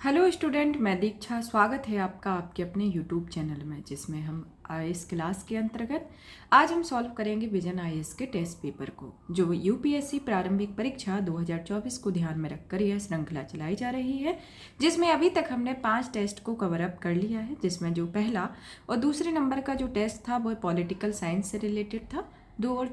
Hello student, मैं दीक्षा। स्वागत है आपका आपके अपने यूट्यूब चैनल में, जिसमें हम आईएएस क्लास के अंतर्गत आज हम सॉल्व करेंगे विजन आईएएस के टेस्ट पेपर को, जो यूपीएससी प्रारंभिक परीक्षा 2024 को ध्यान में रखकर यह श्रृंखला चलाई जा रही है, जिसमें अभी तक हमने 5 टेस्ट को कवर अप कर लिया है। जिसमें जो पहला और दूसरे नंबर का जो टेस्ट था वह पॉलिटिकल साइंस से रिलेटेड था,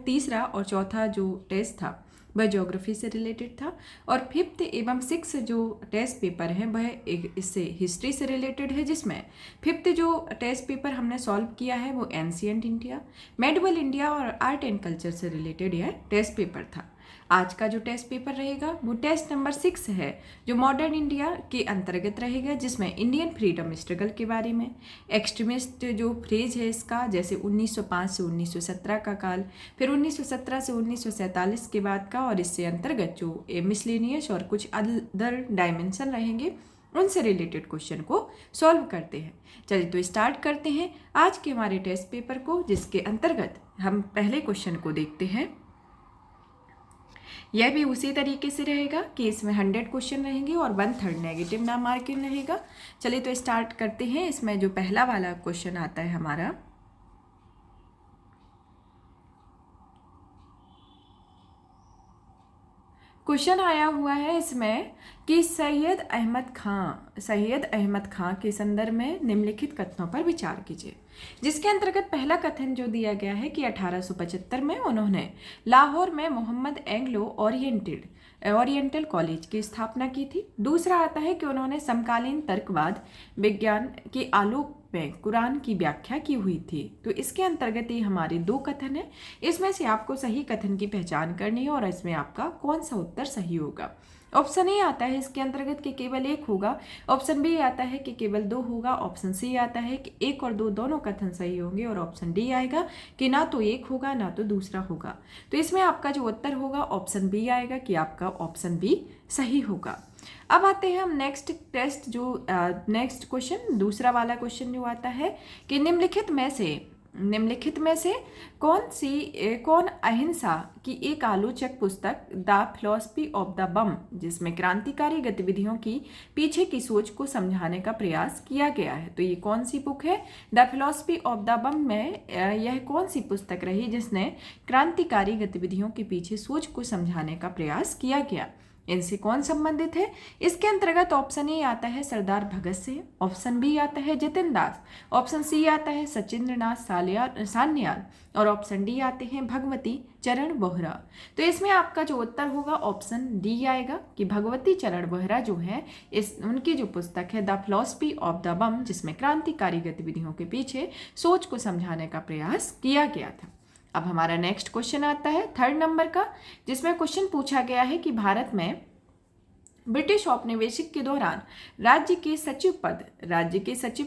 तीसरा और चौथा जो टेस्ट था वह ज्योग्राफी से रिलेटेड था, और फिफ्थ एवं सिक्स जो टेस्ट पेपर है वह एक इससे हिस्ट्री से रिलेटेड है। जिसमें फिफ्थ जो टेस्ट पेपर हमने सॉल्व किया है वो एंशिएंट इंडिया, मेडिवल इंडिया और आर्ट एंड कल्चर से रिलेटेड यह टेस्ट पेपर था। आज का जो टेस्ट पेपर रहेगा वो टेस्ट नंबर 6 है, जो मॉडर्न इंडिया के अंतर्गत रहेगा, जिसमें इंडियन फ्रीडम स्ट्रगल के बारे में, एक्सट्रीमिस्ट जो फ्रेज है इसका, जैसे 1905 से 1917 का काल, फिर 1917 से 1947 के बाद का, और इससे अंतर्गत जो मिसलेनियस और कुछ अदर डायमेंशन रहेंगे उनसे रिलेटेड क्वेश्चन को सॉल्व करते हैं। चलिए तो स्टार्ट करते हैं आज के हमारे टेस्ट पेपर को, जिसके अंतर्गत हम पहले क्वेश्चन को देखते हैं। यह भी उसी तरीके से रहेगा कि इसमें 100 क्वेश्चन रहेंगे और 1/3 नेगेटिव नाम मार्किंग रहेगा। चलिए तो स्टार्ट करते हैं। इसमें जो पहला वाला क्वेश्चन आता है हमारा, क्वेश्चन आया हुआ है इसमें कि सैयद अहमद खां के संदर्भ में निम्नलिखित कथनों पर विचार कीजिए। जिसके अंतर्गत पहला कथन जो दिया गया है कि 1875 में उन्होंने लाहौर में मोहम्मद एंग्लो ओरिएंटल कॉलेज की स्थापना की थी। दूसरा आता है कि उन्होंने समकालीन तर्कवाद विज्ञान के आलोक में कुरान की व्याख्या की हुई थी। तो इसके अंतर्गत ये हमारे 2 कथन है। इसमें से आपको सही कथन की पहचान करनी है और इसमें आपका कौन सा उत्तर सही होगा। ऑप्शन ए आता है इसके अंतर्गत कि केवल 1 होगा, ऑप्शन बी आता है कि केवल 2 होगा, ऑप्शन सी आता है कि 1 और 2 दोनों कथन सही होंगे, और ऑप्शन डी आएगा कि ना तो 1 होगा ना तो दूसरा होगा। तो इसमें आपका जो उत्तर होगा ऑप्शन बी आएगा कि आपका ऑप्शन बी सही होगा। अब आते हैं हम नेक्स्ट टेस्ट जो नेक्स्ट क्वेश्चन, दूसरा वाला क्वेश्चन जो आता है कि निम्नलिखित में से कौन अहिंसा की एक आलोचक पुस्तक द फिलॉसफी ऑफ द बम, जिसमें क्रांतिकारी गतिविधियों की पीछे की सोच को समझाने का प्रयास किया गया है। तो ये कौन सी बुक है? द फिलॉसफी ऑफ द बम में यह कौन सी पुस्तक रही जिसने क्रांतिकारी गतिविधियों के पीछे सोच को समझाने का प्रयास किया गया? इनसे कौन संबंधित है? इसके अंतर्गत ऑप्शन ए आता है सरदार भगत सिंह, ऑप्शन बी आता है जितिन दास, ऑप्शन सी आता है सचिंद्रनाथ सान्याल, और ऑप्शन डी आते हैं भगवती चरण बोहरा। तो इसमें आपका जो उत्तर होगा ऑप्शन डी आएगा कि भगवती चरण बोहरा जो है उनकी जो पुस्तक है द फिलॉसफी ऑफ द बम, जिसमें क्रांतिकारी गतिविधियों के पीछे सोच को समझाने का प्रयास किया गया था। अब हमारा नेक्स्ट क्वेश्चन आता है 3rd नंबर का, जिसमें क्वेश्चन पूछा गया है कि भारत में ब्रिटिश औपनिवेशिक के दौरान राज्य के सचिव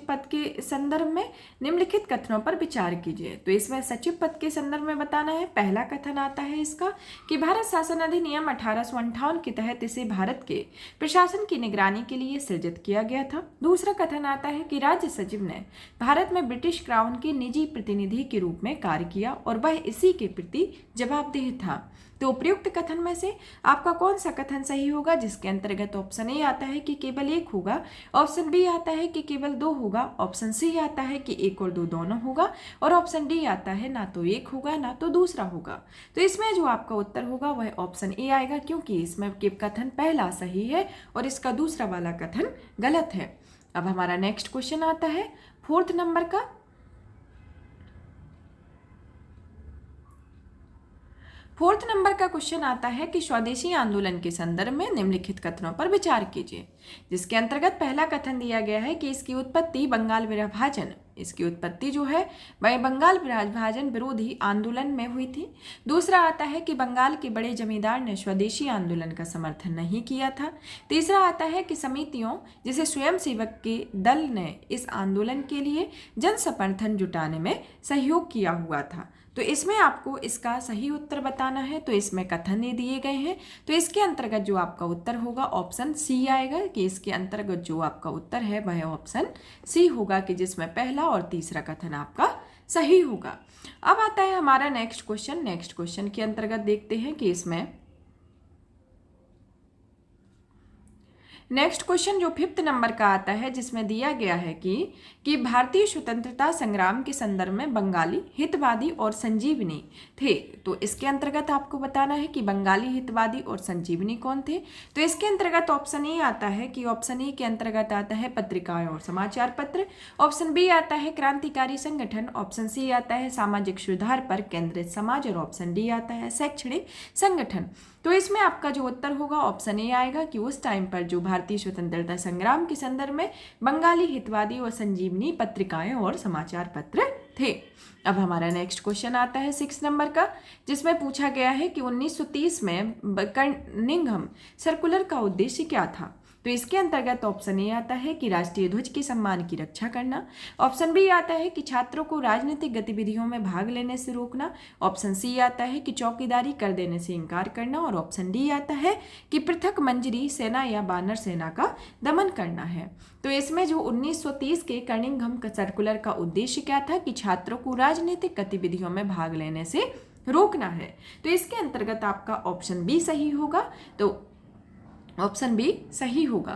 पद के संदर्भ में निम्नलिखित कथनों पर विचार कीजिए। तो इसमें सचिव पद के संदर्भ में बताना है। पहला कथन आता है इसका कि भारत शासन अधिनियम 1858 के तहत इसे भारत के प्रशासन की निगरानी के लिए सृजित किया गया था। दूसरा कथन आता है कि राज्य सचिव ने भारत में ब्रिटिश क्राउन के निजी प्रतिनिधि के रूप में कार्य किया और वह इसी के प्रति जवाबदेह था। तो उपयुक्त कथन में से आपका कौन सा कथन सही होगा? जिसके अंतर्गत ऑप्शन ए आता है कि केवल 1 होगा, ऑप्शन बी आता है कि केवल 2 होगा, ऑप्शन सी आता है कि 1 और 2 दोनों होगा, और ऑप्शन डी आता है ना तो 1 होगा ना तो दूसरा होगा। तो इसमें जो आपका उत्तर होगा वह ऑप्शन ए आएगा, क्योंकि इसमें कथन पहला सही है और इसका दूसरा वाला कथन गलत है। अब हमारा नेक्स्ट क्वेश्चन आता है 4th नंबर का। 4th नंबर का क्वेश्चन आता है कि स्वदेशी आंदोलन के संदर्भ में निम्नलिखित कथनों पर विचार कीजिए। जिसके अंतर्गत पहला कथन दिया गया है कि इसकी उत्पत्ति जो है वह बंगाल विभाजन विरोधी आंदोलन में हुई थी। दूसरा आता है कि बंगाल के बड़े जमींदार ने स्वदेशी आंदोलन का समर्थन नहीं किया था। तीसरा आता है कि समितियों जिसे स्वयंसेवक के दल ने इस आंदोलन के लिए जन समर्थन जुटाने में सहयोग किया हुआ था। तो इसमें आपको इसका सही उत्तर बताना है। तो इसमें कथन दिए गए हैं, तो इसके अंतर्गत जो आपका उत्तर होगा ऑप्शन सी आएगा कि इसके अंतर्गत जो आपका उत्तर है वह ऑप्शन सी होगा, कि जिसमें पहला और तीसरा कथन आपका सही होगा। अब आता है हमारा नेक्स्ट क्वेश्चन के अंतर्गत देखते हैं कि इसमें नेक्स्ट क्वेश्चन जो 5th नंबर का आता है, जिसमें दिया गया है कि भारतीय स्वतंत्रता संग्राम के संदर्भ में बंगाली हितवादी और संजीवनी थे। तो इसके अंतर्गत आपको बताना है कि बंगाली हितवादी और संजीवनी कौन थे। तो इसके अंतर्गत ऑप्शन ए आता है कि ऑप्शन ए के अंतर्गत आता है पत्रिकाएं और समाचार पत्र, ऑप्शन बी आता है क्रांतिकारी संगठन, ऑप्शन सी आता है सामाजिक सुधार पर केंद्रित समाज और ऑप्शन डी आता है शैक्षणिक संगठन। तो इसमें आपका जो उत्तर होगा ऑप्शन ए आएगा कि उस टाइम पर जो भारतीय स्वतंत्रता संग्राम के संदर्भ में बंगाली हितवादी और संजीवनी पत्रिकाएं और समाचार पत्र थे। अब हमारा नेक्स्ट क्वेश्चन आता है 6 नंबर का, जिसमें पूछा गया है कि 1930 में कर्निंघम सर्कुलर का उद्देश्य क्या था। तो इसके अंतर्गत ऑप्शन ए आता है कि राष्ट्रीय ध्वज के सम्मान की रक्षा करना, ऑप्शन बी आता है कि छात्रों को राजनीतिक गतिविधियों में भाग लेने से रोकना, ऑप्शन सी आता है कि चौकीदारी कर देने से इनकार करना और ऑप्शन डी आता है कि पृथक मंजरी सेना या बानर सेना का दमन करना है। तो इसमें जो 1930 के कर्निंघम सर्कुलर का उद्देश्य क्या था कि छात्रों को राजनीतिक गतिविधियों में भाग लेने से रोकना है। तो इसके अंतर्गत आपका ऑप्शन बी सही होगा। तो ऑप्शन बी सही होगा।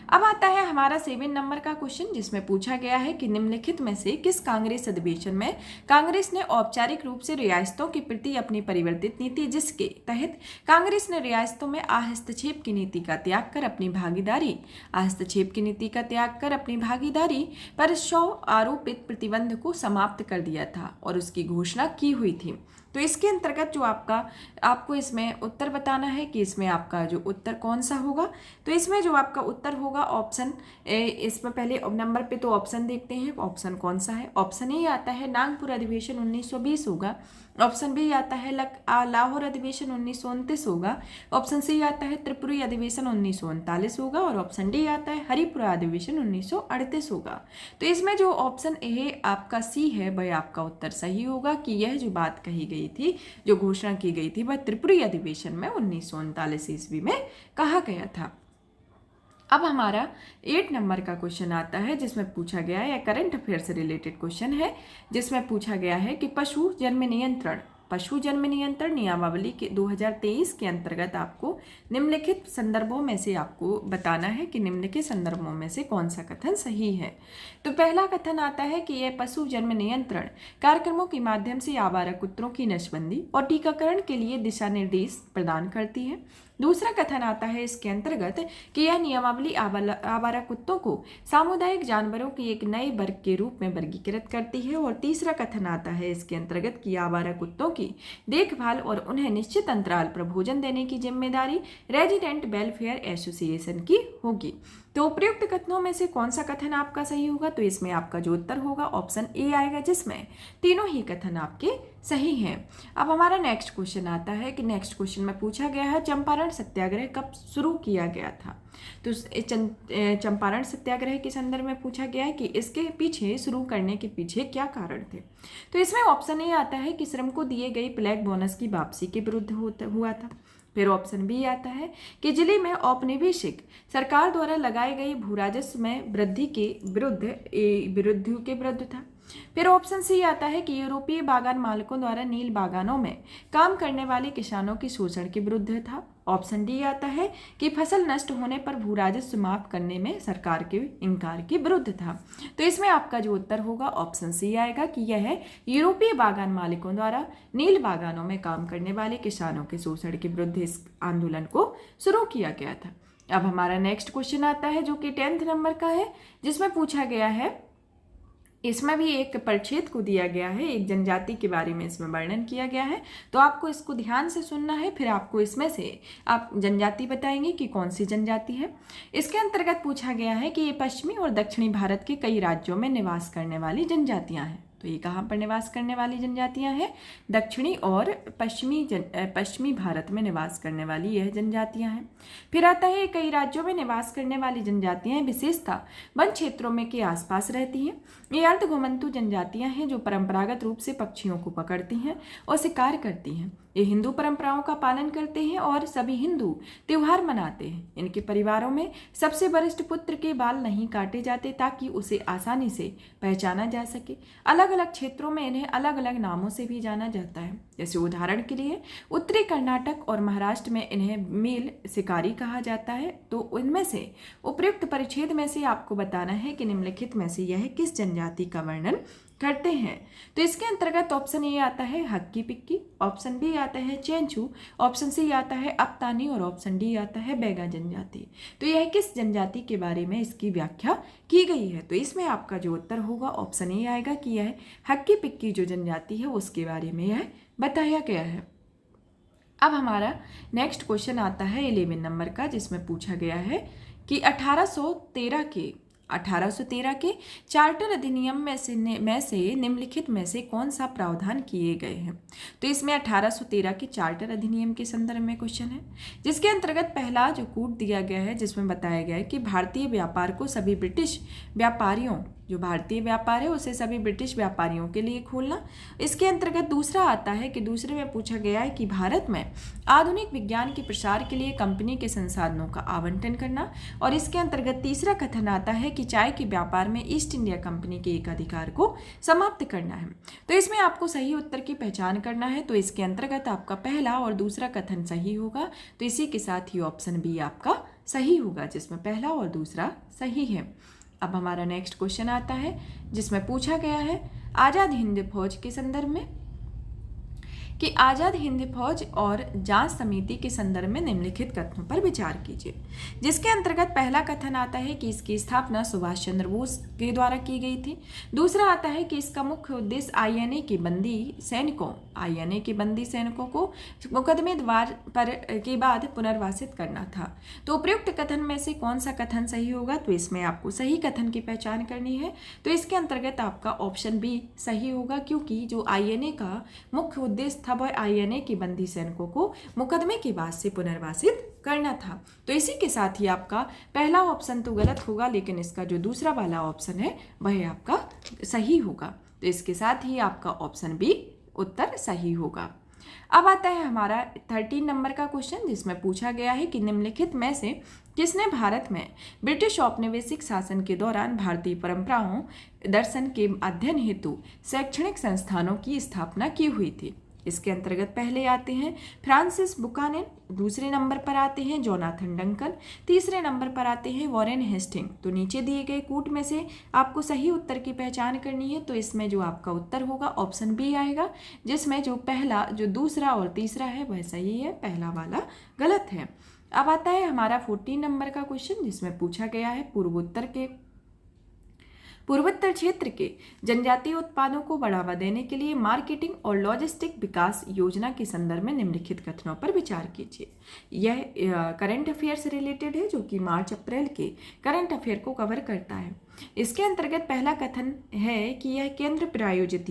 अब आता है हमारा 7 नंबर का क्वेश्चन, जिसमें पूछा गया है कि निम्नलिखित में से किस कांग्रेस अधिवेशन में कांग्रेस ने औपचारिक रूप से रियासतों के प्रति अपनी परिवर्तित नीति, जिसके तहत कांग्रेस ने रियासतों में हस्तक्षेप की नीति का त्याग कर अपनी भागीदारी पर 100 आरोपित प्रतिबंध को समाप्त कर दिया था और उसकी घोषणा की हुई थी। तो इसके अंतर्गत जो आपको इसमें उत्तर बताना है कि इसमें आपका जो उत्तर कौन सा होगा। तो इसमें जो आपका उत्तर होगा ऑप्शन ए, इसमें पहले नंबर पे तो ऑप्शन देखते हैं, ऑप्शन कौन सा है। ऑप्शन ए आता है नागपुर अधिवेशन 1920 होगा, ऑप्शन बी आता है लाहौर अधिवेशन 1929 होगा, ऑप्शन सी आता है त्रिपुरी अधिवेशन 1939 होगा और ऑप्शन डी आता है हरिपुरा अधिवेशन 1938 होगा। तो इसमें जो ऑप्शन ए आपका सी है वह आपका उत्तर सही होगा कि यह जो बात कही गई थी, जो घोषणा की गई थी, वह त्रिपुरी अधिवेशन में 1939 ईस्वी में कहा गया था। अब हमारा 8 नंबर का क्वेश्चन आता है, जिसमें पूछा गया है, करंट अफेयर से रिलेटेड क्वेश्चन है, जिसमें पूछा गया है कि पशु जन्म नियंत्रण नियमावली के 2023 के अंतर्गत आपको निम्नलिखित संदर्भों में से आपको बताना है कि निम्नलिखित संदर्भों में से कौन सा कथन सही है। तो पहला कथन आता है कि यह पशु जन्म नियंत्रण कार्यक्रमों के माध्यम से आवारा कुत्तों की नसबंदी और टीकाकरण के लिए दिशा निर्देश प्रदान करती है। दूसरा कथन आता है इसके अंतर्गत कि यह नियमावली आवारा कुत्तों को सामुदायिक जानवरों के एक नए वर्ग के रूप में वर्गीकृत करती है। और तीसरा कथन आता है इसके अंतर्गत कि आवारा कुत्तों की देखभाल और उन्हें निश्चित अंतराल पर भोजन देने की जिम्मेदारी रेजिडेंट वेलफेयर एसोसिएशन की होगी। तो उपयुक्त कथनों में से कौन सा कथन आपका सही होगा। तो इसमें आपका जो उत्तर होगा ऑप्शन ए आएगा, जिसमें तीनों ही कथन आपके सही हैं। अब हमारा नेक्स्ट क्वेश्चन आता है कि नेक्स्ट क्वेश्चन में पूछा गया है चंपारण सत्याग्रह कब शुरू किया गया था। तो चंपारण सत्याग्रह के संदर्भ में पूछा गया है कि इसके पीछे शुरू करने के पीछे क्या कारण थे। तो इसमें ऑप्शन ए आता है कि श्रम को दिए गए ब्लैक बोनस की वापसी के विरुद्ध हुआ था। फिर ऑप्शन बी आता है कि जिले में औपनिवेशिक सरकार द्वारा लगाए गए भू राजस्व में वृद्धि के विरुद्ध था। फिर ऑप्शन सी आता है कि यूरोपीय बागान मालिकों द्वारा नील बागानों में काम करने वाले किसानों के शोषण के विरुद्ध था। ऑप्शन डी आता है कि फसल नष्ट होने पर भू राजस्व माफ करने में सरकार के इनकार के विरुद्ध था। तो इसमें आपका जो उत्तर होगा ऑप्शन सी आएगा कि यह यूरोपीय बागान मालिकों द्वारा नील बागानों में काम करने वाले किसानों के शोषण के विरुद्ध इस आंदोलन को शुरू किया गया था। अब हमारा नेक्स्ट क्वेश्चन आता है जो कि 10th नंबर का है, जिसमें पूछा गया है, इसमें भी एक परिच्छेद को दिया गया है, एक जनजाति के बारे में इसमें वर्णन किया गया है। तो आपको इसको ध्यान से सुनना है, फिर आपको इसमें से आप जनजाति बताएंगे कि कौन सी जनजाति है। इसके अंतर्गत पूछा गया है कि ये पश्चिमी और दक्षिणी भारत के कई राज्यों में निवास करने वाली जनजातियां हैं। तो ये कहाँ पर निवास करने वाली जनजातियां हैं? दक्षिणी और पश्चिमी भारत में निवास करने वाली यह जनजातियां हैं। फिर आता है कई राज्यों में निवास करने वाली जनजातियां विशेषता वन क्षेत्रों में के आसपास रहती हैं। ये अर्ध घुमंतु जनजातियां हैं जो परंपरागत रूप से पक्षियों को पकड़ती हैं और शिकार करती हैं। ये हिंदू परंपराओं का पालन करते हैं और सभी हिंदू त्योहार मनाते हैं। इनके परिवारों में सबसे वरिष्ठ पुत्र के बाल नहीं काटे जाते ताकि उसे आसानी से पहचाना जा सके। अलग अलग क्षेत्रों में इन्हें अलग अलग नामों से भी जाना जाता है। जैसे उदाहरण के लिए उत्तरी कर्नाटक और महाराष्ट्र में इन्हें मील शिकारी कहा जाता है। तो इनमें से उपयुक्त परिच्छेद में से आपको बताना है कि निम्नलिखित में से यह किस जनजाति का वर्णन करते हैं। तो इसके अंतर्गत ऑप्शन ए आता है हक्की पिक्की, ऑप्शन बी आता है चेंचू, ऑप्शन सी आता है अपतानी और ऑप्शन डी आता है बैगा जनजाति। तो यह किस जनजाति के बारे में इसकी व्याख्या की गई है। तो इसमें आपका जो उत्तर होगा ऑप्शन ए आएगा कि यह हक्की पिक्की जो जनजाति है उसके बारे में यह बताया गया है। अब हमारा नेक्स्ट क्वेश्चन आता है 11 नंबर का, जिसमें पूछा गया है कि 1813 के चार्टर अधिनियम में से निम्नलिखित में से कौन सा प्रावधान किए गए हैं। तो इसमें 1813 के चार्टर अधिनियम के संदर्भ में क्वेश्चन है, जिसके अंतर्गत पहला जो कूट दिया गया है जिसमें बताया गया है कि भारतीय व्यापार को सभी ब्रिटिश व्यापारियों, जो भारतीय व्यापार है उसे सभी ब्रिटिश व्यापारियों के लिए खोलना। इसके अंतर्गत दूसरा आता है कि दूसरे में पूछा गया है कि भारत में आधुनिक विज्ञान के प्रसार के लिए कंपनी के संसाधनों का आवंटन करना। और इसके अंतर्गत तीसरा कथन आता है कि चाय के व्यापार में ईस्ट इंडिया कंपनी के एक अधिकार को समाप्त करना है। तो इसमें आपको सही उत्तर की पहचान करना है। तो इसके अंतर्गत आपका पहला और दूसरा कथन सही होगा। तो इसी के साथ ही ऑप्शन बी आपका सही होगा, जिसमें पहला और दूसरा सही है। अब हमारा नेक्स्ट क्वेश्चन आता है, जिसमें पूछा गया है आज़ाद हिंद फौज के संदर्भ में कि आज़ाद हिंद फौज और जांच समिति के संदर्भ में निम्नलिखित कथनों पर विचार कीजिए। जिसके अंतर्गत पहला कथन आता है कि इसकी स्थापना सुभाष चंद्र बोस के द्वारा की गई थी। दूसरा आता है कि इसका मुख्य उद्देश्य आईएनए के बंदी सैनिकों को मुकदमे द्वार पर के बाद पुनर्वासित करना था। तो उपयुक्त कथन में से कौन सा कथन सही होगा। तो इसमें आपको सही कथन की पहचान करनी है। तो इसके अंतर्गत आपका ऑप्शन बी सही होगा, क्योंकि जो आईएनए का मुख्य उद्देश्य था वह आईएनए के बंदी सैनिकों को मुकदमे के बाद से पुनर्वासित करना था। तो इसी के साथ ही आपका पहला ऑप्शन तो गलत होगा, लेकिन इसका जो दूसरा वाला ऑप्शन है वह आपका सही होगा। तो इसके साथ ही आपका ऑप्शन बी उत्तर सही होगा। अब आता है हमारा 13 नंबर का क्वेश्चन, जिसमें पूछा गया है कि निम्नलिखित में से किसने भारत में ब्रिटिश औपनिवेशिक शासन के दौरान भारतीय परंपराओं दर्शन के अध्ययन हेतु शैक्षणिक संस्थानों की स्थापना की हुई थी। इसके अंतर्गत पहले आते हैं फ्रांसिस बुकानन, दूसरे नंबर पर आते हैं जोनाथन डंकन, तीसरे नंबर पर आते हैं वॉरेन हेस्टिंग। तो नीचे दिए गए कूट में से आपको सही उत्तर की पहचान करनी है। तो इसमें जो आपका उत्तर होगा ऑप्शन बी आएगा, जिसमें जो पहला, जो दूसरा और तीसरा है वह सही है, पहला वाला गलत है। अब आता है हमारा 14 नंबर का क्वेश्चन, जिसमें पूछा गया है पूर्वोत्तर क्षेत्र के जनजातीय उत्पादों को बढ़ावा देने के लिए मार्केटिंग और लॉजिस्टिक विकास योजना के संदर्भ में निम्नलिखित कथनों पर विचार कीजिए। यह करंट अफेयर से रिलेटेड है, जो कि मार्च अप्रैल के करंट अफेयर को कवर करता है। इसके अंतर्गत पहला कथन है कि यह केंद्र प्रायोजित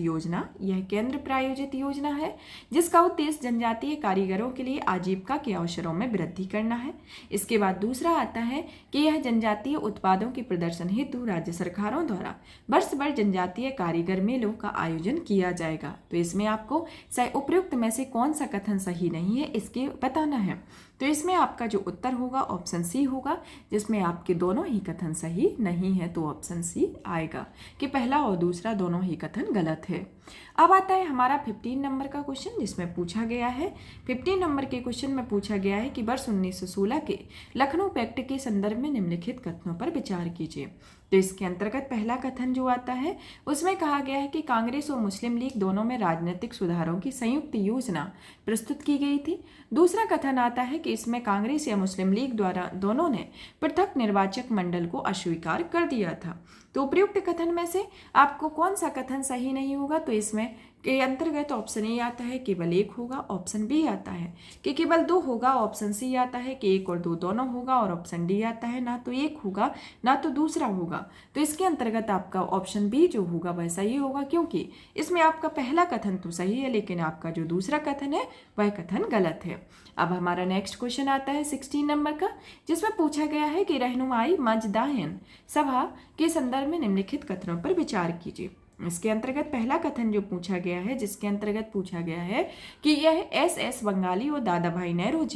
योजना है, जिसका उद्देश्य जनजातीय कारीगरों के लिए आजीविका के अवसरों में वृद्धि करना है। इसके बाद दूसरा आता है कि यह जनजातीय उत्पादों के प्रदर्शन हेतु राज्य सरकारों द्वारा वर्ष भर जनजातीय कारीगर मेलों का आयोजन किया जाएगा। तो इसमें आपको उपयुक्त में से कौन सा कथन सही नहीं है इसके बताना है। तो इसमें आपका जो उत्तर होगा ऑप्शन सी होगा, जिसमें आपके दोनों ही कथन सही नहीं है। तो ऑप्शन सी आएगा कि पहला और दूसरा दोनों ही कथन गलत है। अब आता है हमारा 15 नंबर का क्वेश्चन, जिसमें पूछा गया है 15 नंबर के क्वेश्चन में पूछा गया है कि वर्ष 1916 के लखनऊ पैक्ट के संदर्भ में निम्नलिखित कथनों पर विचार कीजिए। तो इसके अंतर्गत पहला कथन जो आता है उसमें कहा गया है कि कांग्रेस और मुस्लिम लीग दोनों में राजनीतिक सुधारों की संयुक्त योजना प्रस्तुत की गई थी। दूसरा कथन आता है कि इसमें कांग्रेस या मुस्लिम लीग द्वारा दोनों ने पृथक निर्वाचक मंडल को अस्वीकार कर दिया था। तो उपयुक्त कथन में से आपको कौन सा कथन सही नहीं होगा। तो इसमें के अंतर्गत ऑप्शन ए आता है केवल एक होगा, ऑप्शन बी आता है कि केवल 2 होगा, ऑप्शन सी आता है कि 1 और 2 दोनों होगा, और ऑप्शन डी आता है ना तो एक होगा ना तो दूसरा होगा। तो इसके अंतर्गत आपका ऑप्शन बी जो होगा वह सही होगा, क्योंकि इसमें आपका पहला कथन तो सही है, लेकिन आपका जो दूसरा कथन है वह कथन गलत है। अब हमारा नेक्स्ट क्वेश्चन आता है 16 नंबर का, जिसमें पूछा गया है कि रहनुमाई मजदाहिन सभा के संदर्भ में निम्नलिखित कथनों पर विचार कीजिए। इसके अंतर्गत पहला कथन जो पूछा गया है, जिसके अंतर्गत पूछा गया है कि यह एस बंगाली और दादा भाई नेहरू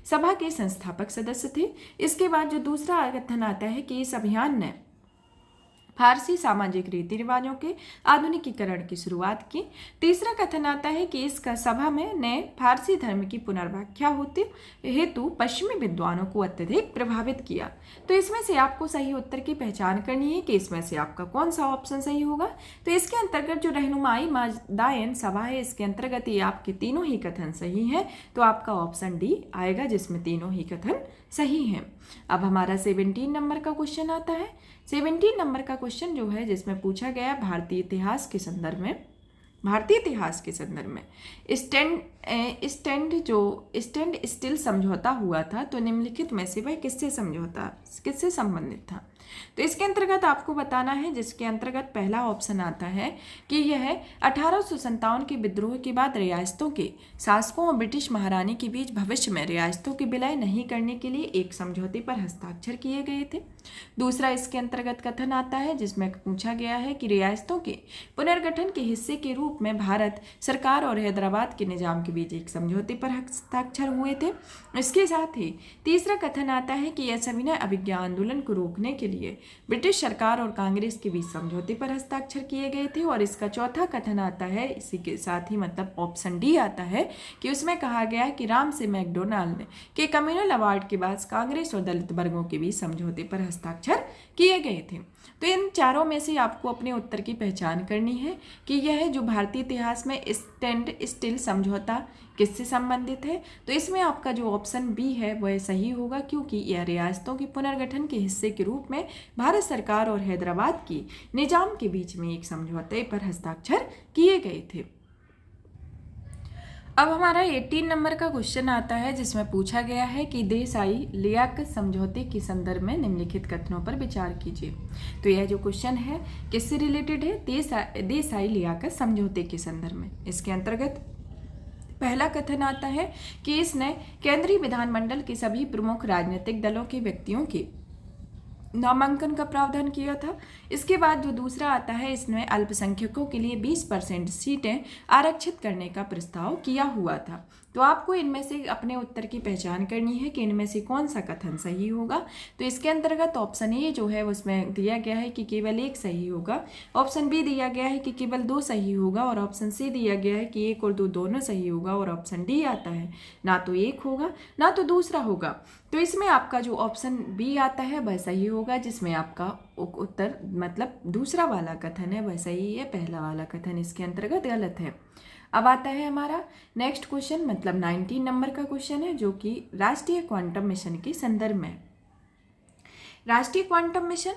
सभा के संस्थापक सदस्य थे। इसके बाद जो दूसरा कथन आता है कि इस अभियान ने फारसी सामाजिक रीति रिवाजों के आधुनिकीकरण की शुरुआत की। तीसरा कथन आता है कि इस सभा में ने फारसी धर्म की पुनर्व्याख्या होते हेतु पश्चिमी विद्वानों को अत्यधिक प्रभावित किया। तो इसमें से आपको सही उत्तर की पहचान करनी है कि इसमें से आपका कौन सा ऑप्शन सही होगा। तो इसके अंतर्गत जो रहनुमाई माजदायन सभा है, इसके अंतर्गत ये आपके तीनों ही कथन सही हैं। तो आपका ऑप्शन डी आएगा, जिसमें तीनों ही कथन सही हैं। अब हमारा 17 नंबर का क्वेश्चन आता है। 17 नंबर का क्वेश्चन जो है, जिसमें पूछा गया भारतीय इतिहास के संदर्भ में स्टैंड स्टिल समझौता हुआ था, तो निम्नलिखित में से वह किससे संबंधित था। तो इसके अंतर्गत आपको बताना है, जिसके अंतर्गत पहला ऑप्शन आता है कि यह 1857 के विद्रोह के बाद रियासतों के शासकों और ब्रिटिश महारानी के बीच भविष्य में रियासतों की विलय नहीं करने के लिए एक समझौते पर हस्ताक्षर किए गए थे। दूसरा इसके अंतर्गत कथन आता है, जिसमें पूछा गया है कि रियासतों के पुनर्गठन के हिस्से के रूप में भारत सरकार और हैदराबाद के निजाम के बीच एक समझौते पर हस्ताक्षर हुए थे। इसके साथ ही तीसरा कथन आता है कि यह सविनय अवज्ञा आंदोलन को रोकने के लिए ब्रिटिश सरकार और कांग्रेस के बीच समझौते पर हस्ताक्षर किए गए थे। और इसका चौथा कथन आता है, इसी के साथ ही मतलब ऑप्शन डी आता है कि उसमें कहा गया है कि राम से मैकडोनाल्ड के कम्युनल अवार्ड के बाद कांग्रेस और दलित वर्गों के बीच समझौते पर हस्ताक्षर किए गए थे। तो इन चारों में से आपको अपने उत्तर की पहचान करनी है कि यह जो भारतीय इतिहास में स्टैंड स्टिल समझौता किससे संबंधित है। तो इसमें आपका जो ऑप्शन बी है वह सही होगा, क्योंकि यह रियासतों के पुनर्गठन के हिस्से के रूप में भारत सरकार और हैदराबाद की निजाम के बीच में एक समझौते पर हस्ताक्षर किए गए थे। अब हमारा 18 नंबर का क्वेश्चन आता है, जिसमें पूछा गया है कि देसाई लियाकत समझौते के संदर्भ में निम्नलिखित कथनों पर विचार कीजिए। तो यह जो क्वेश्चन है किससे रिलेटेड है, देसाई लियाकत समझौते के संदर्भ में। इसके अंतर्गत पहला कथन आता है कि इसने केंद्रीय विधानमंडल के सभी प्रमुख राजनीतिक दलों के व्यक्तियों के नामांकन का प्रावधान किया था। इसके बाद जो दूसरा आता है, इसने अल्पसंख्यकों के लिए 20% सीटें आरक्षित करने का प्रस्ताव किया हुआ था। तो आपको इनमें से अपने उत्तर की पहचान करनी है कि इनमें से कौन सा कथन सही होगा। तो इसके अंतर्गत ऑप्शन ए जो है उसमें दिया गया है कि केवल एक सही होगा, ऑप्शन बी दिया गया है कि केवल 2 सही होगा, और ऑप्शन सी दिया गया है कि 1 और 2 दोनों सही होगा, और ऑप्शन डी आता है ना तो एक होगा ना तो दूसरा होगा। तो इसमें आपका जो ऑप्शन बी आता है वह सही होगा, जिसमें आपका उत्तर मतलब दूसरा वाला कथन है वह सही है, पहला वाला कथन इसके अंतर्गत गलत है। अब आता है हमारा नेक्स्ट क्वेश्चन, मतलब 19 नंबर का क्वेश्चन है, जो कि राष्ट्रीय क्वांटम मिशन के संदर्भ में। राष्ट्रीय क्वांटम मिशन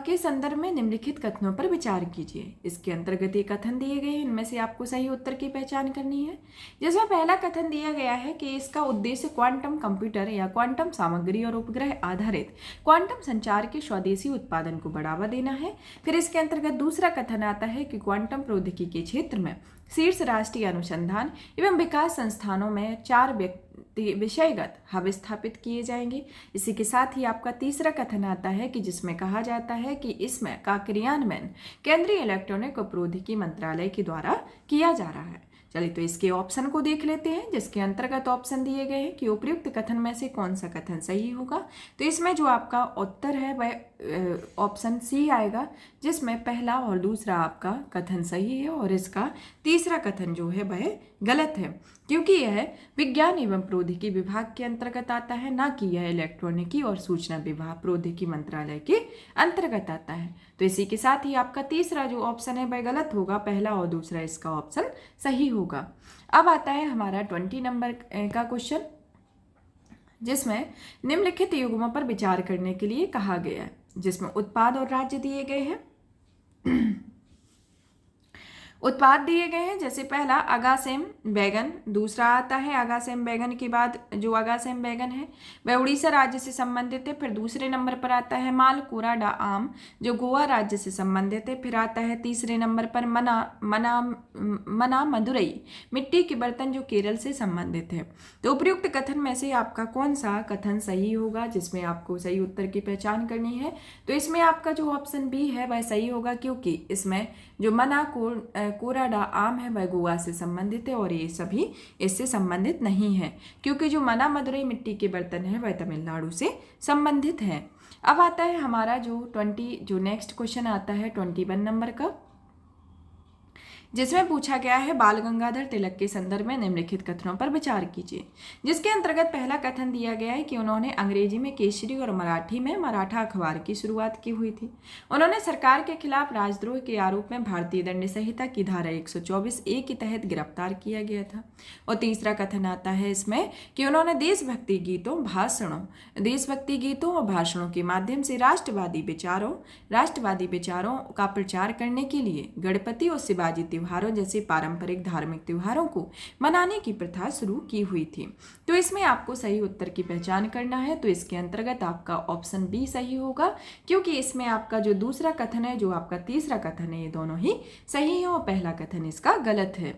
के संदर्भ में निम्नलिखित कथनों पर विचार कीजिए। इसके अंतर्गत ये कथन दिए गए हैं, इनमें से आपको सही उत्तर की पहचान करनी है। जिसमें पहला कथन दिया गया है कि इसका उद्देश्य क्वांटम कंप्यूटर या क्वांटम सामग्री और उपग्रह आधारित क्वांटम संचार के स्वदेशी उत्पादन को बढ़ावा देना है। फिर इसके अंतर्गत दूसरा कथन आता है कि क्वांटम प्रौद्योगिकी के क्षेत्र में शीर्ष राष्ट्रीय अनुसंधान एवं विकास संस्थानों में 4 विषयगत हब स्थापित किए जाएंगे। इसी के साथ ही आपका तीसरा कथन आता है कि जिसमें कहा जाता है कि इसमें का क्रियान्वयन केंद्रीय इलेक्ट्रॉनिक और प्रौद्योगिकी मंत्रालय के द्वारा किया जा रहा है। चलिए तो इसके ऑप्शन को देख लेते हैं, जिसके अंतर्गत ऑप्शन दिए गए हैं कि उपयुक्त कथन में से कौन सा कथन सही होगा। तो इसमें जो आपका उत्तर है वह ऑप्शन सी आएगा, जिसमें पहला और दूसरा आपका कथन सही है और इसका तीसरा कथन जो है वह गलत है, क्योंकि यह विज्ञान एवं प्रौद्योगिकी विभाग के अंतर्गत आता है, ना कि यह इलेक्ट्रॉनिकी और सूचना विभाग प्रौद्योगिकी मंत्रालय के अंतर्गत आता है। तो इसी के साथ ही आपका तीसरा जो ऑप्शन है वह गलत होगा, पहला और दूसरा इसका ऑप्शन सही होगा। अब आता है हमारा 20 नंबर का क्वेश्चन, जिसमें निम्नलिखित युग्मों पर विचार करने के लिए कहा गया है, जिसमें उत्पाद और राज्य दिए गए हैं। उत्पाद दिए गए हैं, जैसे पहला अगासेम बैगन, दूसरा आता है अगासेम बैगन के बाद जो अगासेम बैगन है वह उड़ीसा राज्य से संबंधित है। फिर दूसरे नंबर पर आता है मालकुरा डा आम जो गोवा राज्य से संबंधित है। फिर आता है तीसरे नंबर पर मना मदुरई मिट्टी के बर्तन जो केरल से संबंधित है। तो उपयुक्त कथन में से आपका कौन सा कथन सही होगा, जिसमें आपको सही उत्तर की पहचान करनी है? तो इसमें आपका जो ऑप्शन बी है वह सही होगा, क्योंकि इसमें जो मना कोराडा आम है वह गोवा से संबंधित है और ये सभी इससे संबंधित नहीं है, क्योंकि जो मना मदुरई मिट्टी के बर्तन है वह तमिलनाडु से संबंधित है। अब आता है हमारा जो नेक्स्ट क्वेश्चन आता है 21 नंबर का, जिसमें पूछा गया है बाल गंगाधर तिलक के संदर्भ में निम्नलिखित कथनों पर विचार कीजिए। जिसके अंतर्गत पहला कथन दिया गया है कि उन्होंने अंग्रेजी में केसरी और मराठी में मराठा अखबार की शुरुआत की हुई थी। उन्होंने सरकार के खिलाफ राजद्रोह के आरोप में भारतीय दंड संहिता की धारा 124A के तहत गिरफ्तार किया गया था। और तीसरा कथन आता है इसमें कि उन्होंने देशभक्ति गीतों और भाषणों के माध्यम से राष्ट्रवादी विचारों का प्रचार करने के लिए गणपति और शिवाजी त्योहारों जैसे पारंपरिक धार्मिक त्योहारों को मनाने की प्रथा शुरू की हुई थी। तो इसमें आपको सही उत्तर की पहचान करना है। तो इसके अंतर्गत आपका ऑप्शन बी सही होगा, क्योंकि इसमें आपका जो दूसरा कथन है जो आपका तीसरा कथन है ये दोनों ही सही है और पहला कथन इसका गलत है।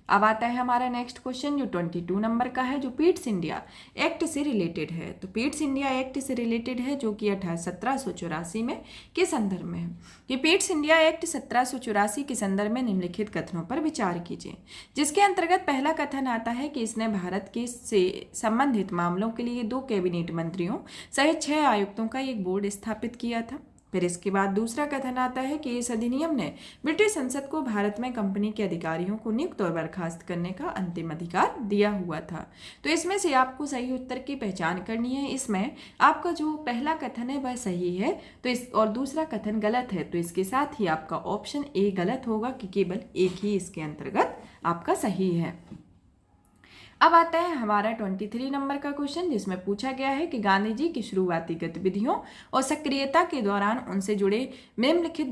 अब आता है हमारा नेक्स्ट क्वेश्चन जो 22 नंबर का है, जो पीट्स इंडिया एक्ट से रिलेटेड है। तो पीट्स इंडिया एक्ट से रिलेटेड है जो कि 1784 में के संदर्भ में है। कि पीट्स इंडिया एक्ट 1784 के संदर्भ में निम्नलिखित कथनों पर विचार कीजिए। जिसके अंतर्गत पहला कथन आता है कि इसने भारत के से संबंधित मामलों के लिए 2 कैबिनेट मंत्रियों सहित 6 आयुक्तों का एक बोर्ड स्थापित किया था। फिर इसके बाद दूसरा कथन आता है कि इस अधिनियम ने ब्रिटिश संसद को भारत में कंपनी के अधिकारियों को नियुक्त और बर्खास्त करने का अंतिम अधिकार दिया हुआ था। तो इसमें से आपको सही उत्तर की पहचान करनी है। इसमें आपका जो पहला कथन है वह सही है तो और दूसरा कथन गलत है। तो इसके साथ ही आपका ऑप्शन ए गलत होगा कि केवल एक ही इसके अंतर्गत आपका सही है। अब आता है हमारा 23 नंबर का क्वेश्चन, जिसमें पूछा गया है कि गांधी जी की शुरुआती गतिविधियों और सक्रियता के दौरान उनसे जुड़े निम्नलिखित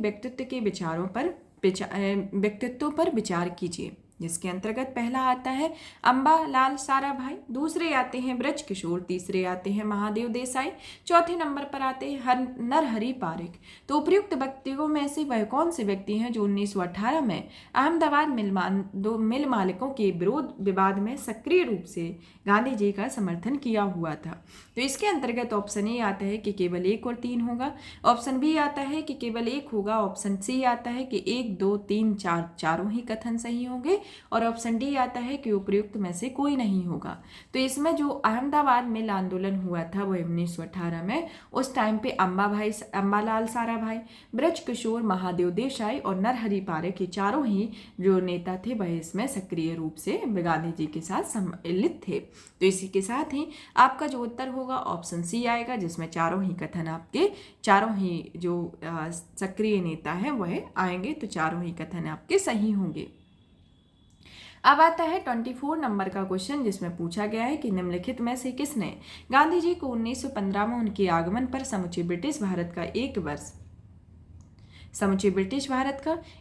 व्यक्तित्वों पर विचार कीजिए। जिसके अंतर्गत पहला आता है अंबालाल साराभाई, दूसरे आते हैं ब्रज किशोर, तीसरे आते हैं महादेव देसाई, चौथे नंबर पर आते हैं नरहरि पारिक। तो उपयुक्त व्यक्तियों में से वह कौन से व्यक्ति हैं जो 1918 में अहमदाबाद मिल मालिकों के विरोध विवाद में सक्रिय रूप से गांधी जी का समर्थन किया हुआ था? तो इसके अंतर्गत ऑप्शन ए आता है कि केवल 1 और 3 होगा, ऑप्शन बी आता है कि केवल 1 होगा, ऑप्शन सी आता है कि 1, 2, 3, 4 चारों ही कथन सही होंगे और ऑप्शन डी आता है कि उपयुक्त में से कोई नहीं होगा। तो इसमें जो अहमदाबाद मिल आंदोलन हुआ था वो 1918 में, उस टाइम पे अंबालाल साराभाई, ब्रज किशोर, महादेव देसाई और नरहरि पारिक ये चारों ही जो नेता थे वह इसमें सक्रिय रूप से गांधी जी के साथ सम्मिलित थे। तो इसी के साथ ही आपका जो उत्तर होगा ऑप्शन सी आएगा, जिसमें चारों ही कथन आपके चारों ही जो सक्रिय नेता है वह आएंगे। तो चारों ही कथन आपके सही होंगे। अब आता है 24 नंबर का क्वेश्चन, जिसमें पूछा गया है कि निम्नलिखित में से किसने गांधी जी को 1915 में उनके आगमन पर समूचे ब्रिटिश भारत का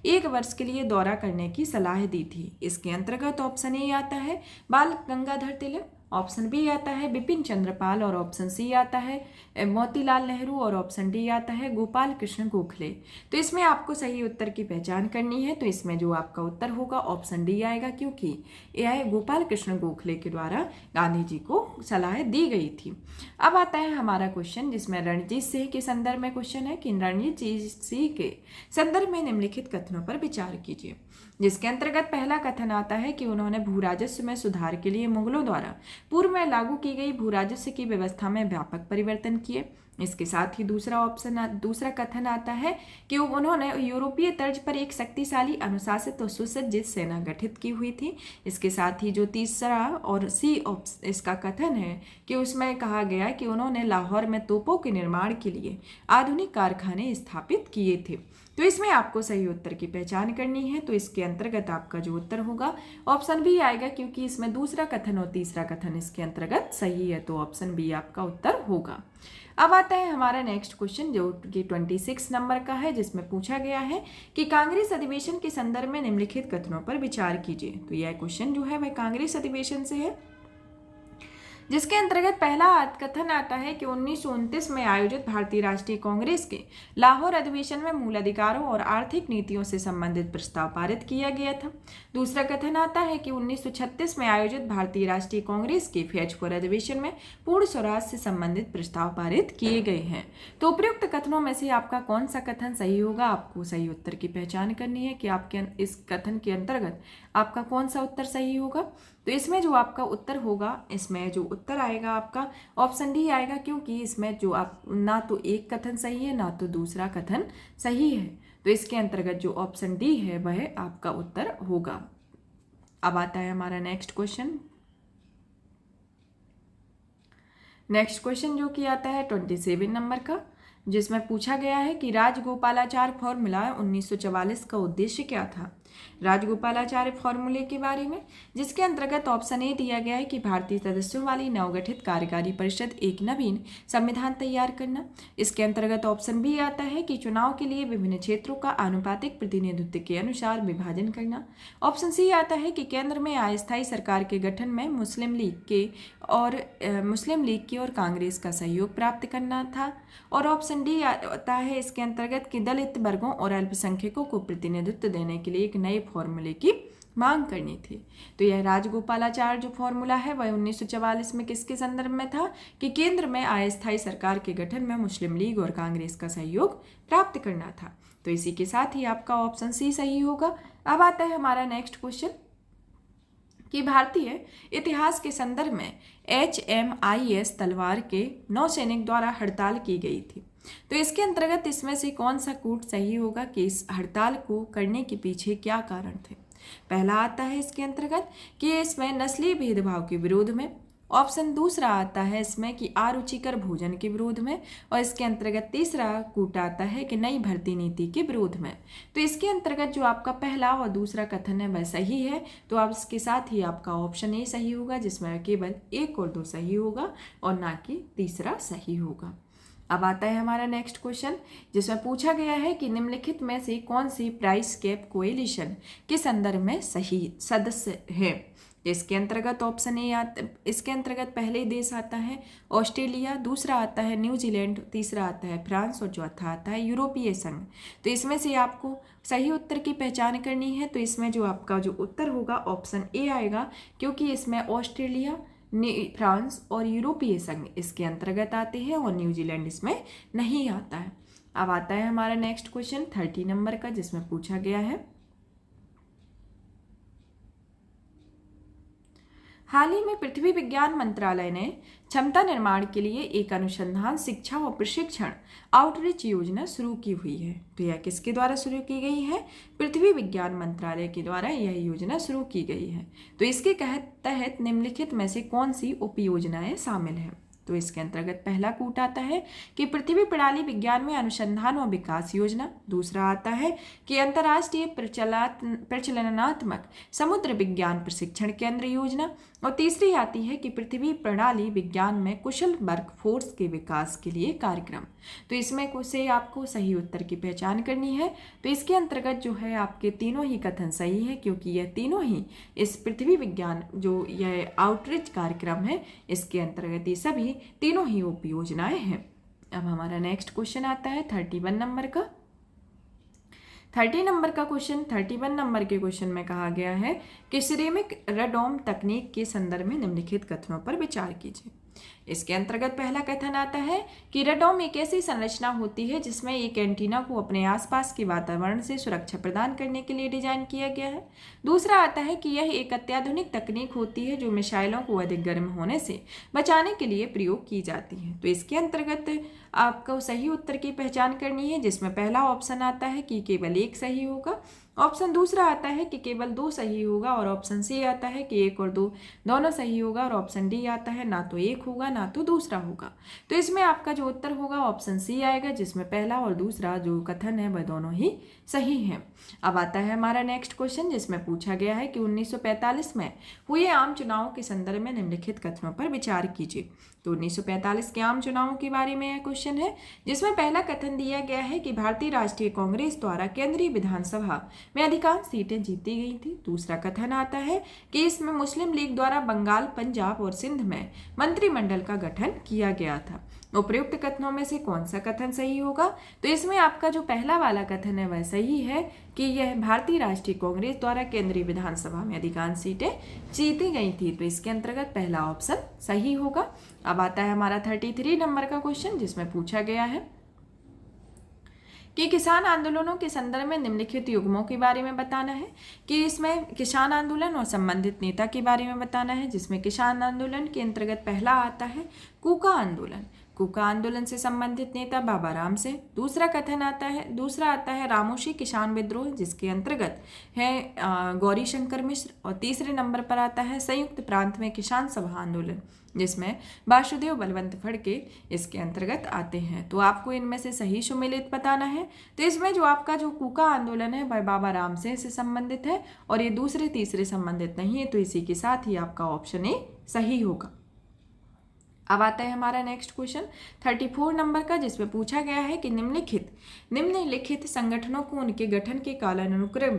एक वर्ष के लिए दौरा करने की सलाह दी थी? इसके अंतर्गत ऑप्शन ए आता है बाल गंगाधर तिलक, ऑप्शन बी आता है बिपिन चंद्र पाल और ऑप्शन सी आता है मोतीलाल नेहरू और ऑप्शन डी आता है गोपाल कृष्ण गोखले। तो इसमें आपको सही उत्तर की पहचान करनी है। तो इसमें जो आपका उत्तर होगा ऑप्शन डी आएगा, क्योंकि यह गोपाल कृष्ण गोखले के द्वारा गांधी जी को सलाह दी गई थी। अब आता है हमारा क्वेश्चन, जिसमें रणजीत सिंह के संदर्भ में क्वेश्चन है कि रणजीत सिंह के संदर्भ में निम्नलिखित कथनों पर विचार कीजिए। जिसके अंतर्गत पहला कथन आता है कि उन्होंने भूराजस्व में सुधार के लिए मुगलों द्वारा पूर्व में लागू की गई भूराजस्व की व्यवस्था में व्यापक परिवर्तन किए। इसके साथ ही दूसरा कथन आता है कि उन्होंने यूरोपीय तर्ज पर एक शक्तिशाली अनुशासित और सुसज्जित सेना गठित की हुई थी। इसके साथ ही जो तीसरा और सी इसका कथन है कि उसमें कहा गया कि उन्होंने लाहौर में तोपों के निर्माण के लिए आधुनिक कारखाने स्थापित किए थे। तो इसमें आपको सही उत्तर की पहचान करनी है। तो इस इसके अंतर्गत आपका जो उत्तर होगा ऑप्शन बी आएगा, क्योंकि इसमें दूसरा कथन और तीसरा कथन इसके अंतर्गत सही है, तो ऑप्शन बी आपका उत्तर होगा। अब आता है हमारा नेक्स्ट क्वेश्चन जो कि 26 नंबर का है, जिसमें पूछा गया है कि कांग्रेस अधिवेशन के संदर्भ में निम्नलिखित कथनों पर विचार कीजिए। तो यह क्वेश्चन जो है वह कांग्रेस अधिवेशन से है, जिसके अंतर्गत पहला कथन आता है कि 1929 में आयोजित भारतीय राष्ट्रीय कांग्रेस के लाहौर अधिवेशन में मूल अधिकारों और आर्थिक नीतियों से संबंधित प्रस्ताव पारित किया गया था। दूसरा कथन आता है कि 1936 में आयोजित भारतीय राष्ट्रीय कांग्रेस के फैजपुर अधिवेशन में पूर्ण स्वराज से संबंधित प्रस्ताव पारित किए गए हैं। तो उपयुक्त कथनों में से आपका कौन सा कथन सही होगा, आपको सही उत्तर की पहचान करनी है कि आपके इस कथन के अंतर्गत आपका कौन सा उत्तर सही होगा। तो इसमें जो आपका उत्तर होगा, इसमें जो उत्तर आएगा आपका ऑप्शन डी आएगा, क्योंकि इसमें जो आप ना तो एक कथन सही है ना तो दूसरा कथन सही है, तो इसके अंतर्गत जो ऑप्शन डी है वह आपका उत्तर होगा। अब आता है हमारा नेक्स्ट क्वेश्चन। नेक्स्ट क्वेश्चन जो कि आता है 27 नंबर का, जिसमें पूछा गया है कि राजगोपालाचार फॉर्मूला 1944 का उद्देश्य क्या था। राजगोपालाचार्य फॉर्मूले के बारे में, जिसके अंतर्गत ऑप्शन ए दिया गया है कि भारतीय सदस्यों वाली नवगठित कार्यकारी परिषद एक नवीन संविधान तैयार करना। इसके अंतर्गत ऑप्शन बी आता है कि चुनाव के लिए विभिन्न क्षेत्रों का आनुपातिक प्रतिनिधित्व के अनुसार विभाजन करना। ऑप्शन सी आता है कि केंद्र में अस्थायी सरकार के गठन में मुस्लिम लीग की और कांग्रेस का सहयोग प्राप्त करना था। और ऑप्शन डी आता है इसके अंतर्गत कि दलित वर्गों और अल्पसंख्यकों को प्रतिनिधित्व देने के लिए एक नए फॉर्मूले की मांग करनी थी। तो यह राजगोपालाचार्य जो फॉर्मूला है वह 1944 में किसके संदर्भ में था कि केंद्र में अस्थायी सरकार के गठन में मुस्लिम लीग और कांग्रेस का सहयोग प्राप्त करना था। तो इसी के साथ ही आपका ऑप्शन सी सही होगा। अब आता है हमारा नेक्स्ट क्वेश्चन कि भारतीय इतिहास के संदर्भ में HMIS तलवार के नौसैनिक द्वारा हड़ताल की गई थी। तो इसके अंतर्गत इसमें से कौन सा कूट सही होगा कि इस हड़ताल को करने के पीछे क्या कारण थे। पहला आता है इसके अंतर्गत कि इसमें नस्लीय भेदभाव के विरोध में। ऑप्शन दूसरा आता है इसमें कि अरुचिकर भोजन के विरोध में। और इसके अंतर्गत तीसरा कूट आता है कि नई भर्ती नीति के विरोध में। तो इसके अंतर्गत जो आपका पहला और दूसरा कथन है वह सही है, तो अब इसके साथ ही आपका ऑप्शन ए सही होगा, जिसमें केवल एक और दो सही होगा और ना कि तीसरा सही होगा। अब आता है हमारा नेक्स्ट क्वेश्चन, जिसमें पूछा गया है कि निम्नलिखित में से कौन सी प्राइस कैप कोएलिशन के संदर्भ में सही सदस्य है। इसके अंतर्गत ऑप्शन ए इसके अंतर्गत पहले देश आता है ऑस्ट्रेलिया, दूसरा आता है न्यूजीलैंड, तीसरा आता है फ्रांस और चौथा आता है यूरोपीय संघ। तो इसमें से आपको सही उत्तर की पहचान करनी है। तो इसमें जो आपका जो उत्तर होगा ऑप्शन ए आएगा, क्योंकि इसमें ऑस्ट्रेलिया, फ्रांस और यूरोपीय संघ इसके अंतर्गत आते हैं और न्यूजीलैंड इसमें नहीं आता है। अब आता है हमारा नेक्स्ट क्वेश्चन 30 नंबर का, जिसमें पूछा गया है हाल ही में पृथ्वी विज्ञान मंत्रालय ने क्षमता निर्माण के लिए एक अनुसंधान, शिक्षा और प्रशिक्षण आउटरीच योजना शुरू की हुई है। तो यह किसके द्वारा शुरू की गई है? पृथ्वी विज्ञान मंत्रालय के द्वारा यह योजना शुरू की गई है। तो इसके तहत निम्नलिखित में से कौन सी उपयोजनाएं शामिल हैं। तो इसके अंतर्गत पहला कूट आता है कि पृथ्वी प्रणाली विज्ञान में अनुसंधान और विकास योजना। दूसरा आता है कि अंतर्राष्ट्रीय प्रचलनात्मक समुद्र विज्ञान प्रशिक्षण केंद्र योजना। और तीसरी आती है कि पृथ्वी प्रणाली विज्ञान में कुशल वर्कफोर्स के विकास के लिए कार्यक्रम। तो इसमें से आपको सही उत्तर की पहचान करनी है। तो इसके अंतर्गत जो है आपके तीनों ही कथन सही है, क्योंकि यह तीनों ही इस पृथ्वी विज्ञान जो यह आउटरीच कार्यक्रम है इसके अंतर्गत ये सभी तीनों ही उपयोजनाएं हैं। अब हमारा नेक्स्ट क्वेश्चन आता है 31 नंबर का। 30 नंबर का क्वेश्चन 31 नंबर के क्वेश्चन में कहा गया है कि सिरेमिक रडोम तकनीक के संदर्भ में निम्नलिखित कथनों पर विचार कीजिए। इसके अंतर्गत पहला कथन आता है कि रडोम एक ऐसी संरचना होती है जिसमें एक एंटीना को अपने आसपास के वातावरण से सुरक्षा प्रदान करने के लिए डिजाइन किया गया है। दूसरा आता है कि यह एक अत्याधुनिक तकनीक होती है जो मिसाइलों को अधिक गर्म होने से बचाने के लिए प्रयोग की जाती है। तो इसके अंतर्गत आपको सही उत्तर की पहचान करनी है, जिसमें पहला ऑप्शन आता है कि केवल एक सही होगा, ऑप्शन दूसरा आता है कि केवल दो सही होगा, और ऑप्शन सी आता है कि एक और दो दोनों सही होगा, और ऑप्शन डी आता है ना तो एक होगा ना ना तो दूसरा होगा। तो इसमें आपका जो उत्तर होगा ऑप्शन सी आएगा, जिसमें पहला और दूसरा जो कथन है वह दोनों ही सही हैं। अब आता है हमारा नेक्स्ट क्वेश्चन, जिसमें पूछा गया है कि 1945 में हुए आम चुनावों के संदर्भ में निम्नलिखित कथनों पर विचार कीजिए। तो 1945 के आम चुनावों के बारे में यह क्वेश्चन है, जिसमें पहला कथन दिया गया है कि भारतीय राष्ट्रीय कांग्रेस द्वारा केंद्रीय विधानसभा में अधिकांश सीटें जीती गई थी। दूसरा कथन आता है कि इसमें मुस्लिम लीग द्वारा बंगाल, पंजाब और सिंध में मंत्रिमंडल का गठन किया गया था। उपयुक्त कथनों में से कौन सा कथन सही होगा? तो इसमें आपका जो पहला वाला कथन है वह सही है कि यह भारतीय राष्ट्रीय कांग्रेस द्वारा केंद्रीय विधानसभा में अधिकांश सीटें जीती गई थी। तो इसके अंतर्गत पहला ऑप्शन सही होगा। अब आता है हमारा 33 नंबर का क्वेश्चन, जिसमें पूछा गया है कि किसान आंदोलनों के संदर्भ में निम्नलिखित युग्मों के बारे में बताना है। कि इसमें किसान आंदोलन और संबंधित नेता के बारे में बताना है, जिसमें किसान आंदोलन के अंतर्गत पहला आता है कूका आंदोलन। कूका आंदोलन से संबंधित नेता बाबा राम से। दूसरा आता है रामोशी किसान विद्रोह, जिसके अंतर्गत है गौरी शंकर मिश्र। और तीसरे नंबर पर आता है संयुक्त प्रांत में किसान सभा आंदोलन, जिसमें वासुदेव बलवंत फड़के इसके अंतर्गत आते हैं। तो आपको इनमें से सही सुमेलित बताना है। तो इसमें जो आपका जो कूका आंदोलन है वह बाबा राम से संबंधित है और ये दूसरे तीसरे संबंधित नहीं है। तो इसी के साथ ही आपका ऑप्शन ए सही होगा। अब आता है हमारा नेक्स्ट क्वेश्चन 34 नंबर का, जिसमें पूछा गया है कि निम्नलिखित संगठनों को उनके गठन के कालानुक्रम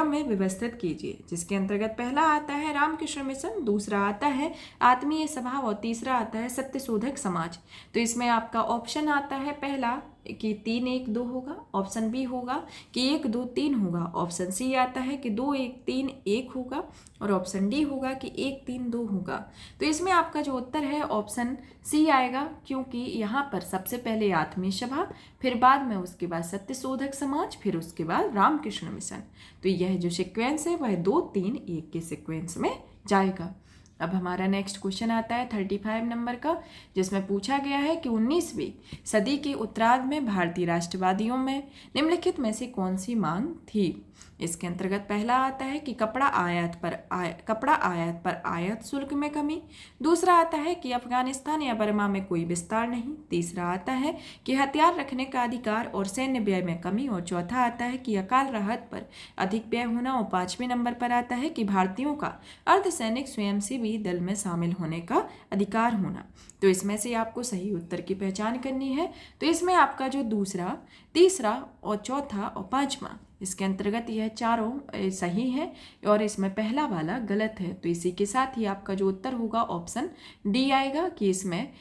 में व्यवस्थित कीजिए। जिसके अंतर्गत पहला आता है रामकृष्ण मिशन, दूसरा आता है आत्मीय सभा और तीसरा आता है सत्यशोधक समाज। तो इसमें आपका ऑप्शन आता है पहला कि 3, 1, 2 होगा, ऑप्शन बी होगा कि 1, 2, 3 होगा, ऑप्शन सी आता है कि 2, 1, 3, 1 होगा और ऑप्शन डी होगा कि 1, 3, 2 होगा। तो इसमें आपका जो उत्तर है ऑप्शन सी आएगा, क्योंकि यहाँ पर सबसे पहले आत्मीय सभा, फिर बाद में उसके बाद सत्यशोधक समाज, फिर उसके बाद रामकृष्ण मिशन। तो यह जो सीक्वेंस है वह 2, 3, 1 के सीक्वेंस में जाएगा। अब हमारा नेक्स्ट क्वेश्चन आता है 35 नंबर का, जिसमें पूछा गया है कि 19वीं सदी के उत्तरार्ध में भारतीय राष्ट्रवादियों में निम्नलिखित में से कौन सी मांग थी। इसके अंतर्गत पहला आता है कि कपड़ा आयात पर आयात शुल्क में कमी। दूसरा आता है कि अफगानिस्तान या बर्मा में कोई विस्तार नहीं। तीसरा आता है कि हथियार रखने का अधिकार और सैन्य व्यय में कमी। और चौथा आता है कि अकाल राहत पर अधिक व्यय होना। और 5वें नंबर पर आता है कि भारतीयों का अर्धसैनिक स्वयंसेवी दल में शामिल होने का अधिकार होना। तो इसमें से आपको सही उत्तर की पहचान करनी है। तो इसमें आपका जो दूसरा, तीसरा और चौथा और पांचवा, इसके अंतर्गत यह चारों सही है और इसमें पहला वाला गलत है। तो इसी के साथ ही आपका जो उत्तर होगा ऑप्शन डी आएगा कि इसमें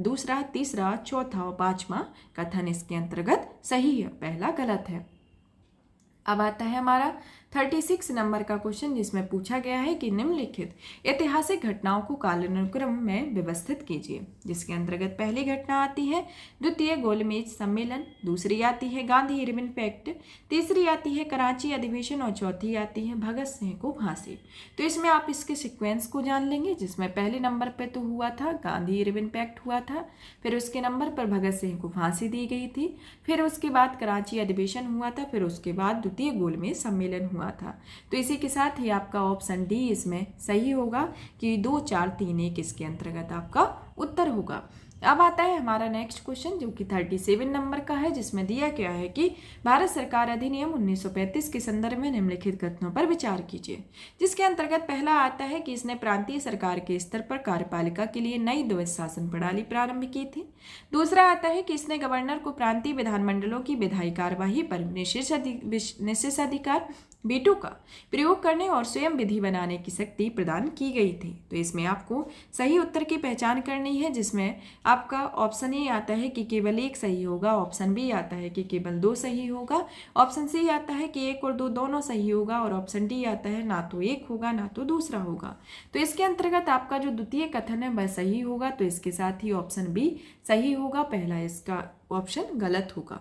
दूसरा, तीसरा, चौथा और पांचवा कथन इसके अंतर्गत सही है, पहला गलत है। अब आता है हमारा 36 नंबर का क्वेश्चन, जिसमें पूछा गया है कि निम्नलिखित ऐतिहासिक घटनाओं को कालानुक्रम में व्यवस्थित कीजिए। जिसके अंतर्गत पहली घटना आती है द्वितीय गोलमेज सम्मेलन, दूसरी आती है गांधी इरविन पैक्ट, तीसरी आती है कराची अधिवेशन और चौथी आती है भगत सिंह को फांसी। तो इसमें आप इसके सीक्वेंस को जान लेंगे, जिसमें पहले नंबर पर तो हुआ था गांधी इरविन पैक्ट हुआ था, फिर उसके नंबर पर भगत सिंह को फांसी दी गई थी, फिर उसके बाद कराची अधिवेशन हुआ था, फिर उसके बाद द्वितीय गोलमेज सम्मेलन हुआ था। तो इसी के साथ ही आपका ऑप्शन डी इसमें सही होगा कि 2, 4, 3, 1 इसके अंतर्गत आपका उत्तर होगा। अब आता है हमारा नेक्स्ट क्वेश्चन, जो कि 37 नंबर का है, जिसमें दिया गया है कि भारत सरकार अधिनियम 1935 के संदर्भ में निम्नलिखित कथनों पर विचार कीजिए। जिसके अंतर्गत पहला आता है कि इसने प्रांतीय सरकार के स्तर पर कार्यपालिका के लिए नई द्वैध शासन प्रणाली प्रारंभ की थी। दूसरा आता है कि इसने गवर्नर को प्रांतीय विधानमंडलों की विधायी कार्यवाही पर निषेधाधिकार वीटो का प्रयोग करने और स्वयं विधि बनाने की शक्ति प्रदान की गई थी। तो इसमें आपको सही उत्तर की पहचान करनी है, जिसमें आपका ऑप्शन ए आता है कि केवल 1 सही होगा, ऑप्शन बी आता है कि केवल 2 सही होगा, ऑप्शन सी आता है कि 1 और 2 दोनों सही होगा और ऑप्शन डी आता है ना तो 1 होगा ना तो दूसरा होगा। तो इसके अंतर्गत आपका जो द्वितीय कथन है वह सही होगा। तो इसके साथ ही ऑप्शन बी सही होगा, पहला इसका ऑप्शन गलत होगा।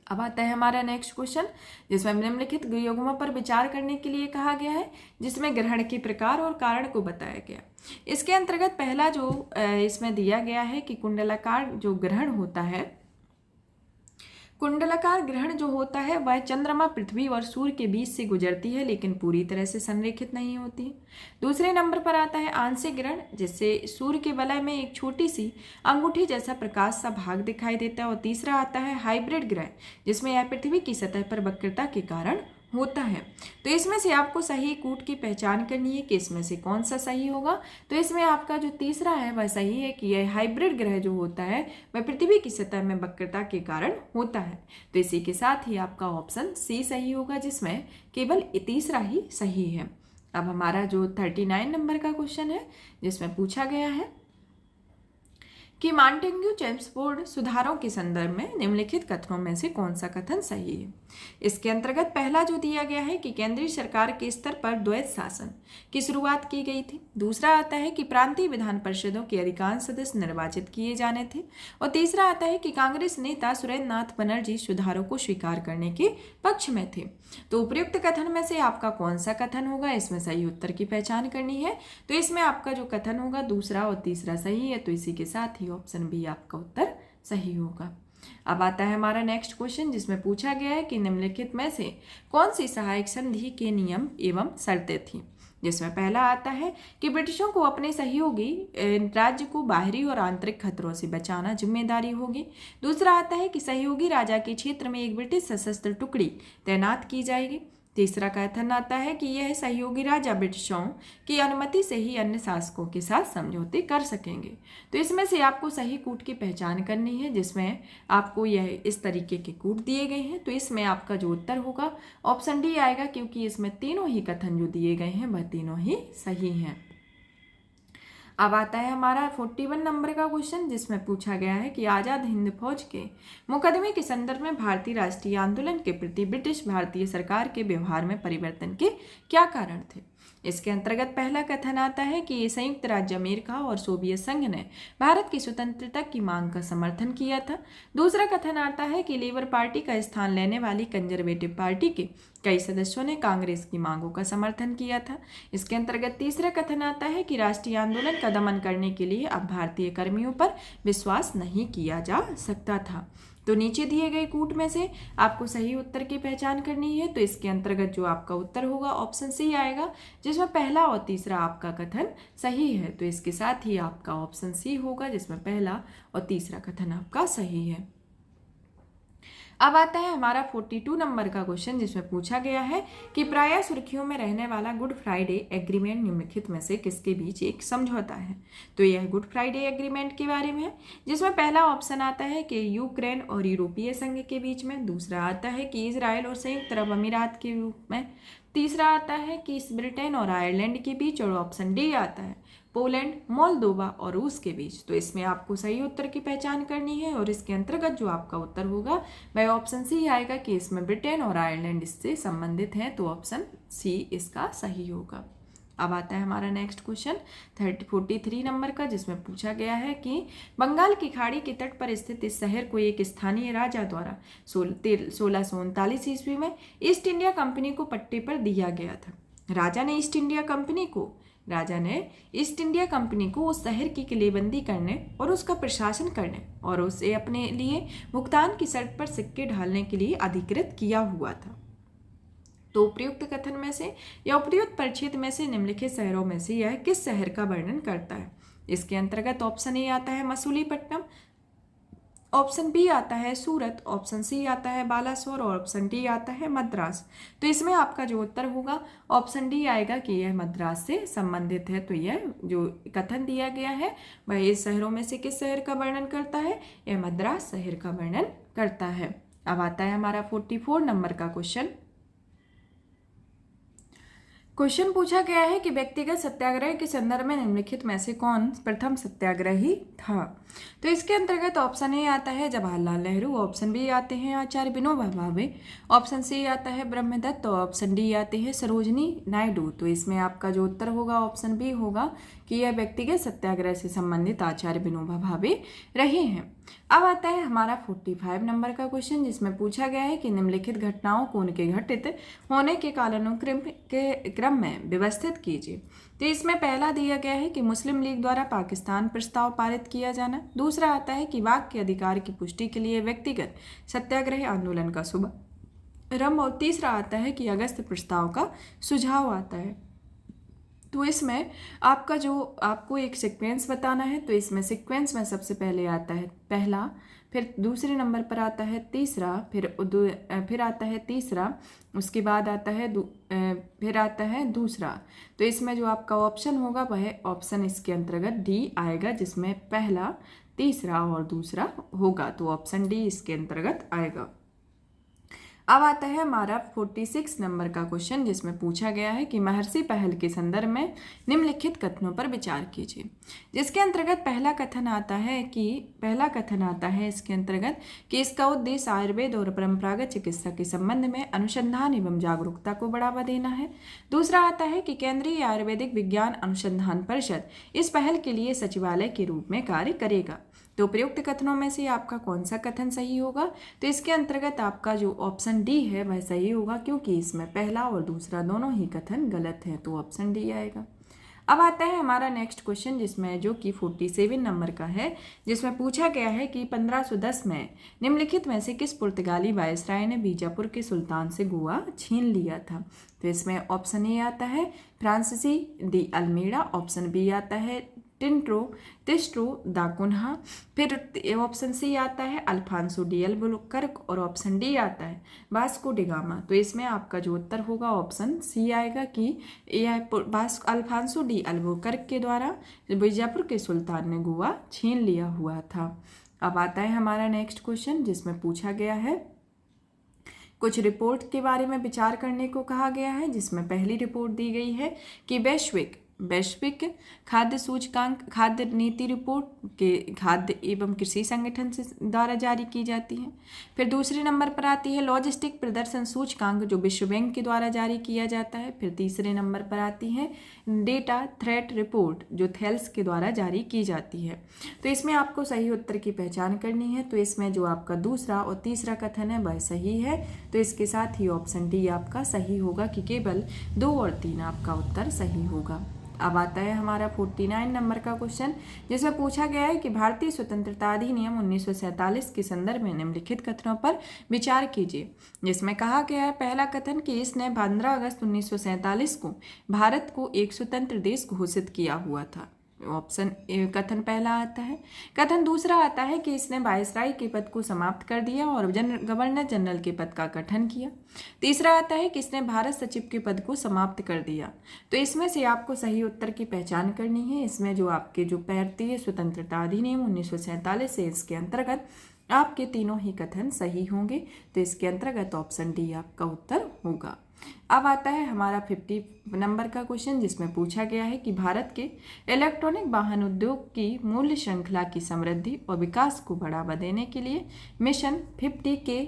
अब आता है हमारा नेक्स्ट क्वेश्चन, जिसमें निम्नलिखित युग्मों पर विचार करने के लिए कहा गया है, जिसमें ग्रहण के प्रकार और कारण को बताया गया। इसके अंतर्गत पहला जो इसमें दिया गया है कि कुंडलाकार जो ग्रहण होता है, कुंडलाकार ग्रहण जो होता है वह चंद्रमा, पृथ्वी और सूर्य के बीच से गुजरती है, लेकिन पूरी तरह से संरेखित नहीं होती है। दूसरे नंबर पर आता है आंशिक ग्रहण, जिससे सूर्य के वलय में एक छोटी सी अंगूठी जैसा प्रकाश सा भाग दिखाई देता है। और तीसरा आता है हाइब्रिड ग्रहण, जिसमें यह पृथ्वी की सतह पर वक्रता के कारण होता है। तो इसमें से आपको सही कूट की पहचान करनी है कि इसमें से कौन सा सही होगा। तो इसमें आपका जो तीसरा है वह सही है कि यह हाइब्रिड ग्रह जो होता है वह पृथ्वी की सतह में वक्रता के कारण होता है। तो इसी के साथ ही आपका ऑप्शन सी सही होगा, जिसमें केवल तीसरा ही सही है। अब हमारा जो 39 नंबर का क्वेश्चन है, जिसमें पूछा गया है कि मांटेग्यू चेम्सफोर्ड सुधारों के संदर्भ में निम्नलिखित कथनों में से कौन सा कथन सही है। इसके अंतर्गत पहला जो दिया गया है कि केंद्रीय सरकार के स्तर पर द्वैत शासन की शुरुआत की गई थी। दूसरा आता है कि प्रांतीय विधान परिषदों के अधिकांश सदस्य निर्वाचित किए जाने थे। और तीसरा आता है कि कांग्रेस नेता सुरेंद्र नाथ बनर्जी सुधारों को स्वीकार करने के पक्ष में थे। तो उपयुक्त कथन में से आपका कौन सा कथन होगा, इसमें सही उत्तर की पहचान करनी है। तो इसमें आपका जो कथन होगा दूसरा और तीसरा सही है, तो इसी के साथ ही ऑप्शन बी आपका उत्तर सही होगा। अब आता है हमारा नेक्स्ट क्वेश्चन, जिसमें पूछा गया है कि निम्नलिखित में से कौन सी सहायक संधि के नियम एवं शर्तें थी। जिसमें पहला आता है कि ब्रिटिशों को अपने सहयोगी राज्य को बाहरी और आंतरिक खतरों से बचाना जिम्मेदारी होगी। दूसरा आता है कि सहयोगी राजा के क्षेत्र में एक ब्रिटिश सशस्त्र टुकड़ी तैनात की जाएगी। तीसरा कथन आता है कि यह सहयोगी राजा ब्रिटिशों की अनुमति से ही अन्य शासकों के साथ समझौते कर सकेंगे। तो इसमें से आपको सही कूट की पहचान करनी है, जिसमें आपको यह इस तरीके के कूट दिए गए हैं। तो इसमें आपका जो उत्तर होगा ऑप्शन डी आएगा, क्योंकि इसमें तीनों ही कथन जो दिए गए हैं वह तीनों ही सही हैं। अब आता है हमारा 41 नंबर का क्वेश्चन, जिसमें पूछा गया है कि आज़ाद हिंद फौज के मुकदमे के संदर्भ में भारतीय राष्ट्रीय आंदोलन के प्रति ब्रिटिश भारतीय सरकार के व्यवहार में परिवर्तन के क्या कारण थे। इसके अंतर्गत पहला कथन आता है कि संयुक्त राज्य अमेरिका और सोवियत संघ ने भारत की स्वतंत्रता की मांग का समर्थन किया था। दूसरा कथन आता है कि लेबर पार्टी का स्थान लेने वाली कंजर्वेटिव पार्टी के कई सदस्यों ने कांग्रेस की मांगों का समर्थन किया था। इसके अंतर्गत तीसरा कथन आता है कि राष्ट्रीय आंदोलन का दमन करने के लिए अब भारतीय कर्मियों पर विश्वास नहीं किया जा सकता था। तो नीचे दिए गए कूट में से आपको सही उत्तर की पहचान करनी है। तो इसके अंतर्गत जो आपका उत्तर होगा ऑप्शन सी आएगा, जिसमें पहला और तीसरा आपका कथन सही है। तो इसके साथ ही आपका ऑप्शन सी होगा, जिसमें पहला और तीसरा कथन आपका सही है। अब आता है हमारा 42 नंबर का क्वेश्चन, जिसमें पूछा गया है कि प्रायः सुर्खियों में रहने वाला गुड फ्राइडे एग्रीमेंट निम्नलिखित में से किसके बीच एक समझौता है। तो यह गुड फ्राइडे एग्रीमेंट के बारे में है, जिसमें पहला ऑप्शन आता है कि यूक्रेन और यूरोपीय संघ के बीच में। दूसरा आता है कि इजराइल और संयुक्त अरब अमीरात के रूप में। तीसरा आता है कि ब्रिटेन और आयरलैंड के बीच। और ऑप्शन डी आता है पोलैंड, मोल्दोवा और रूस के बीच। तो इसमें आपको सही उत्तर की पहचान करनी है, और इसके अंतर्गत जो आपका उत्तर होगा वह ऑप्शन सी आएगा कि इसमें ब्रिटेन और आयरलैंड इससे संबंधित हैं। तो ऑप्शन सी इसका सही होगा। अब आता है हमारा नेक्स्ट क्वेश्चन 43 नंबर का, जिसमें पूछा गया है कि बंगाल की खाड़ी के तट पर स्थित इस शहर को एक स्थानीय राजा द्वारा 1639 ईस्वी में ईस्ट इंडिया कंपनी को पट्टे पर दिया गया था। राजा ने ईस्ट इंडिया कंपनी को उस शहर की किलेबंदी करने और उसका प्रशासन करने और उसे अपने लिए भुगतान की शर्त पर सिक्के ढालने के लिए अधिकृत किया हुआ था। तो उपयुक्त कथन में से या उपयुक्त परिच्छेद में से निम्नलिखित शहरों में से यह किस शहर का वर्णन करता है। इसके अंतर्गत ऑप्शन ए आता है मसूलीपट्टनम, ऑप्शन बी आता है सूरत, ऑप्शन सी आता है बालासोर और ऑप्शन डी आता है मद्रास। तो इसमें आपका जो उत्तर होगा ऑप्शन डी आएगा कि यह मद्रास से संबंधित है। तो यह जो कथन दिया गया है वह इस शहरों में से किस शहर का वर्णन करता है, यह मद्रास शहर का वर्णन करता है। अब आता है हमारा 44 नंबर का क्वेश्चन पूछा गया है कि व्यक्तिगत सत्याग्रह के संदर्भ में निम्नलिखित में से कौन प्रथम सत्याग्रही था। तो इसके अंतर्गत ऑप्शन ए आता है जवाहरलाल नेहरू, ऑप्शन बी आते हैं आचार्य विनोबा भावे, ऑप्शन सी आता है ब्रह्मदत्त और ऑप्शन डी आते हैं सरोजनी नायडू। तो इसमें आपका जो उत्तर होगा ऑप्शन बी होगा कि यह व्यक्तिगत सत्याग्रह से संबंधित आचार्य विनोबा भावे रहे हैं। अब आता है हमारा 45 नंबर का क्वेश्चन, जिसमें पूछा गया है कि निम्नलिखित घटनाओं को उनके घटित होने के कालानुक्रम के क्रम में व्यवस्थित कीजिए। तो इसमें पहला दिया गया है कि मुस्लिम लीग द्वारा पाकिस्तान प्रस्ताव पारित किया जाना। दूसरा आता है कि वाक के अधिकार की पुष्टि के लिए व्यक्तिगत सत्याग्रह आंदोलन का शुभारंभ। और तीसरा आता है कि अगस्त प्रस्ताव का सुझाव आता है। तो इसमें आपका जो आपको एक सीक्वेंस बताना है, तो इसमें सीक्वेंस में सबसे पहले आता है पहला, फिर दूसरे नंबर पर आता है तीसरा, फिर आता है तीसरा, उसके बाद आता है फिर आता है दूसरा। तो इसमें जो आपका ऑप्शन होगा वह ऑप्शन इसके अंतर्गत डी आएगा, जिसमें पहला, तीसरा और दूसरा होगा। तो ऑप्शन डी इसके अंतर्गत आएगा। अब आता है हमारा 46 नंबर का क्वेश्चन, जिसमें पूछा गया है कि महर्षि पहल के संदर्भ में निम्नलिखित कथनों पर विचार कीजिए। जिसके अंतर्गत पहला कथन आता है इसके अंतर्गत कि इसका उद्देश्य आयुर्वेद और परंपरागत चिकित्सा के संबंध में अनुसंधान एवं जागरूकता को बढ़ावा देना है। दूसरा आता है कि केंद्रीय आयुर्वेदिक विज्ञान अनुसंधान परिषद इस पहल के लिए सचिवालय के रूप में कार्य करेगा। तो प्रयुक्त कथनों में से आपका कौन सा कथन सही होगा? तो इसके अंतर्गत आपका जो ऑप्शन डी है वह सही होगा, क्योंकि इसमें पहला और दूसरा दोनों ही कथन गलत हैं। तो ऑप्शन डी आएगा। अब आता है हमारा नेक्स्ट क्वेश्चन, जिसमें जो कि 47 नंबर का है, जिसमें पूछा गया है कि 1510 में निम्नलिखित में से किस पुर्तगाली वायसराय ने बीजापुर के सुल्तान से गोवा छीन लिया था? तो इसमें ऑप्शन ए आता है फ्रांसीसी डी अल्मीड़ा, ऑप्शन बी आता है तिस्ट्रो दा कुन्हा, फिर ऑप्शन सी आता है अल्फांसो डी अल्बुकर्क और ऑप्शन डी आता है वास्को डी गामा। तो इसमें आपका जो उत्तर होगा ऑप्शन सी आएगा कि अल्फांसो डी अल्बुकर्क के द्वारा बीजापुर के सुल्तान ने गोवा छीन लिया हुआ था। अब आता है हमारा नेक्स्ट क्वेश्चन, जिसमें पूछा गया है कुछ रिपोर्ट के बारे में विचार करने को कहा गया है, जिसमें पहली रिपोर्ट दी गई है कि वैश्विक खाद्य सूचकांक खाद्य नीति रिपोर्ट के खाद्य एवं कृषि संगठन से द्वारा जारी की जाती है। फिर दूसरे नंबर पर आती है लॉजिस्टिक प्रदर्शन सूचकांक, जो विश्व बैंक के द्वारा जारी किया जाता है। फिर तीसरे नंबर पर आती है डेटा थ्रेट रिपोर्ट, जो थेल्स के द्वारा जारी की जाती है। तो इसमें आपको सही उत्तर की पहचान करनी है। तो इसमें जो आपका दूसरा और तीसरा कथन है वह सही है। तो इसके साथ ही ऑप्शन डी आपका सही होगा कि केवल 2 और 3 आपका उत्तर सही होगा। अब आता है हमारा 49 नंबर का क्वेश्चन, जिसमें पूछा गया है कि भारतीय स्वतंत्रता अधिनियम 1947 के संदर्भ में निम्नलिखित कथनों पर विचार कीजिए। जिसमें कहा गया है पहला कथन कि इसने 15 अगस्त 1947 को भारत को एक स्वतंत्र देश घोषित किया हुआ था। ऑप्शन कथन पहला आता है। कथन दूसरा आता है कि इसने वायसराय के पद को समाप्त कर दिया और गवर्नर जनरल के पद का गठन किया। तीसरा आता है कि इसने भारत सचिव के पद को समाप्त कर दिया। तो इसमें से आपको सही उत्तर की पहचान करनी है। इसमें जो आपके जो भारतीय स्वतंत्रता अधिनियम 1947 है, इसके अंतर्गत आपके तीनों ही कथन सही होंगे। तो इसके अंतर्गत ऑप्शन डी आपका उत्तर होगा। अब आता है हमारा 50 नंबर का क्वेश्चन, जिसमें पूछा गया है कि भारत के इलेक्ट्रॉनिक वाहन उद्योग की मूल्य श्रृंखला की समृद्धि और विकास को बढ़ावा देने के लिए मिशन 50 के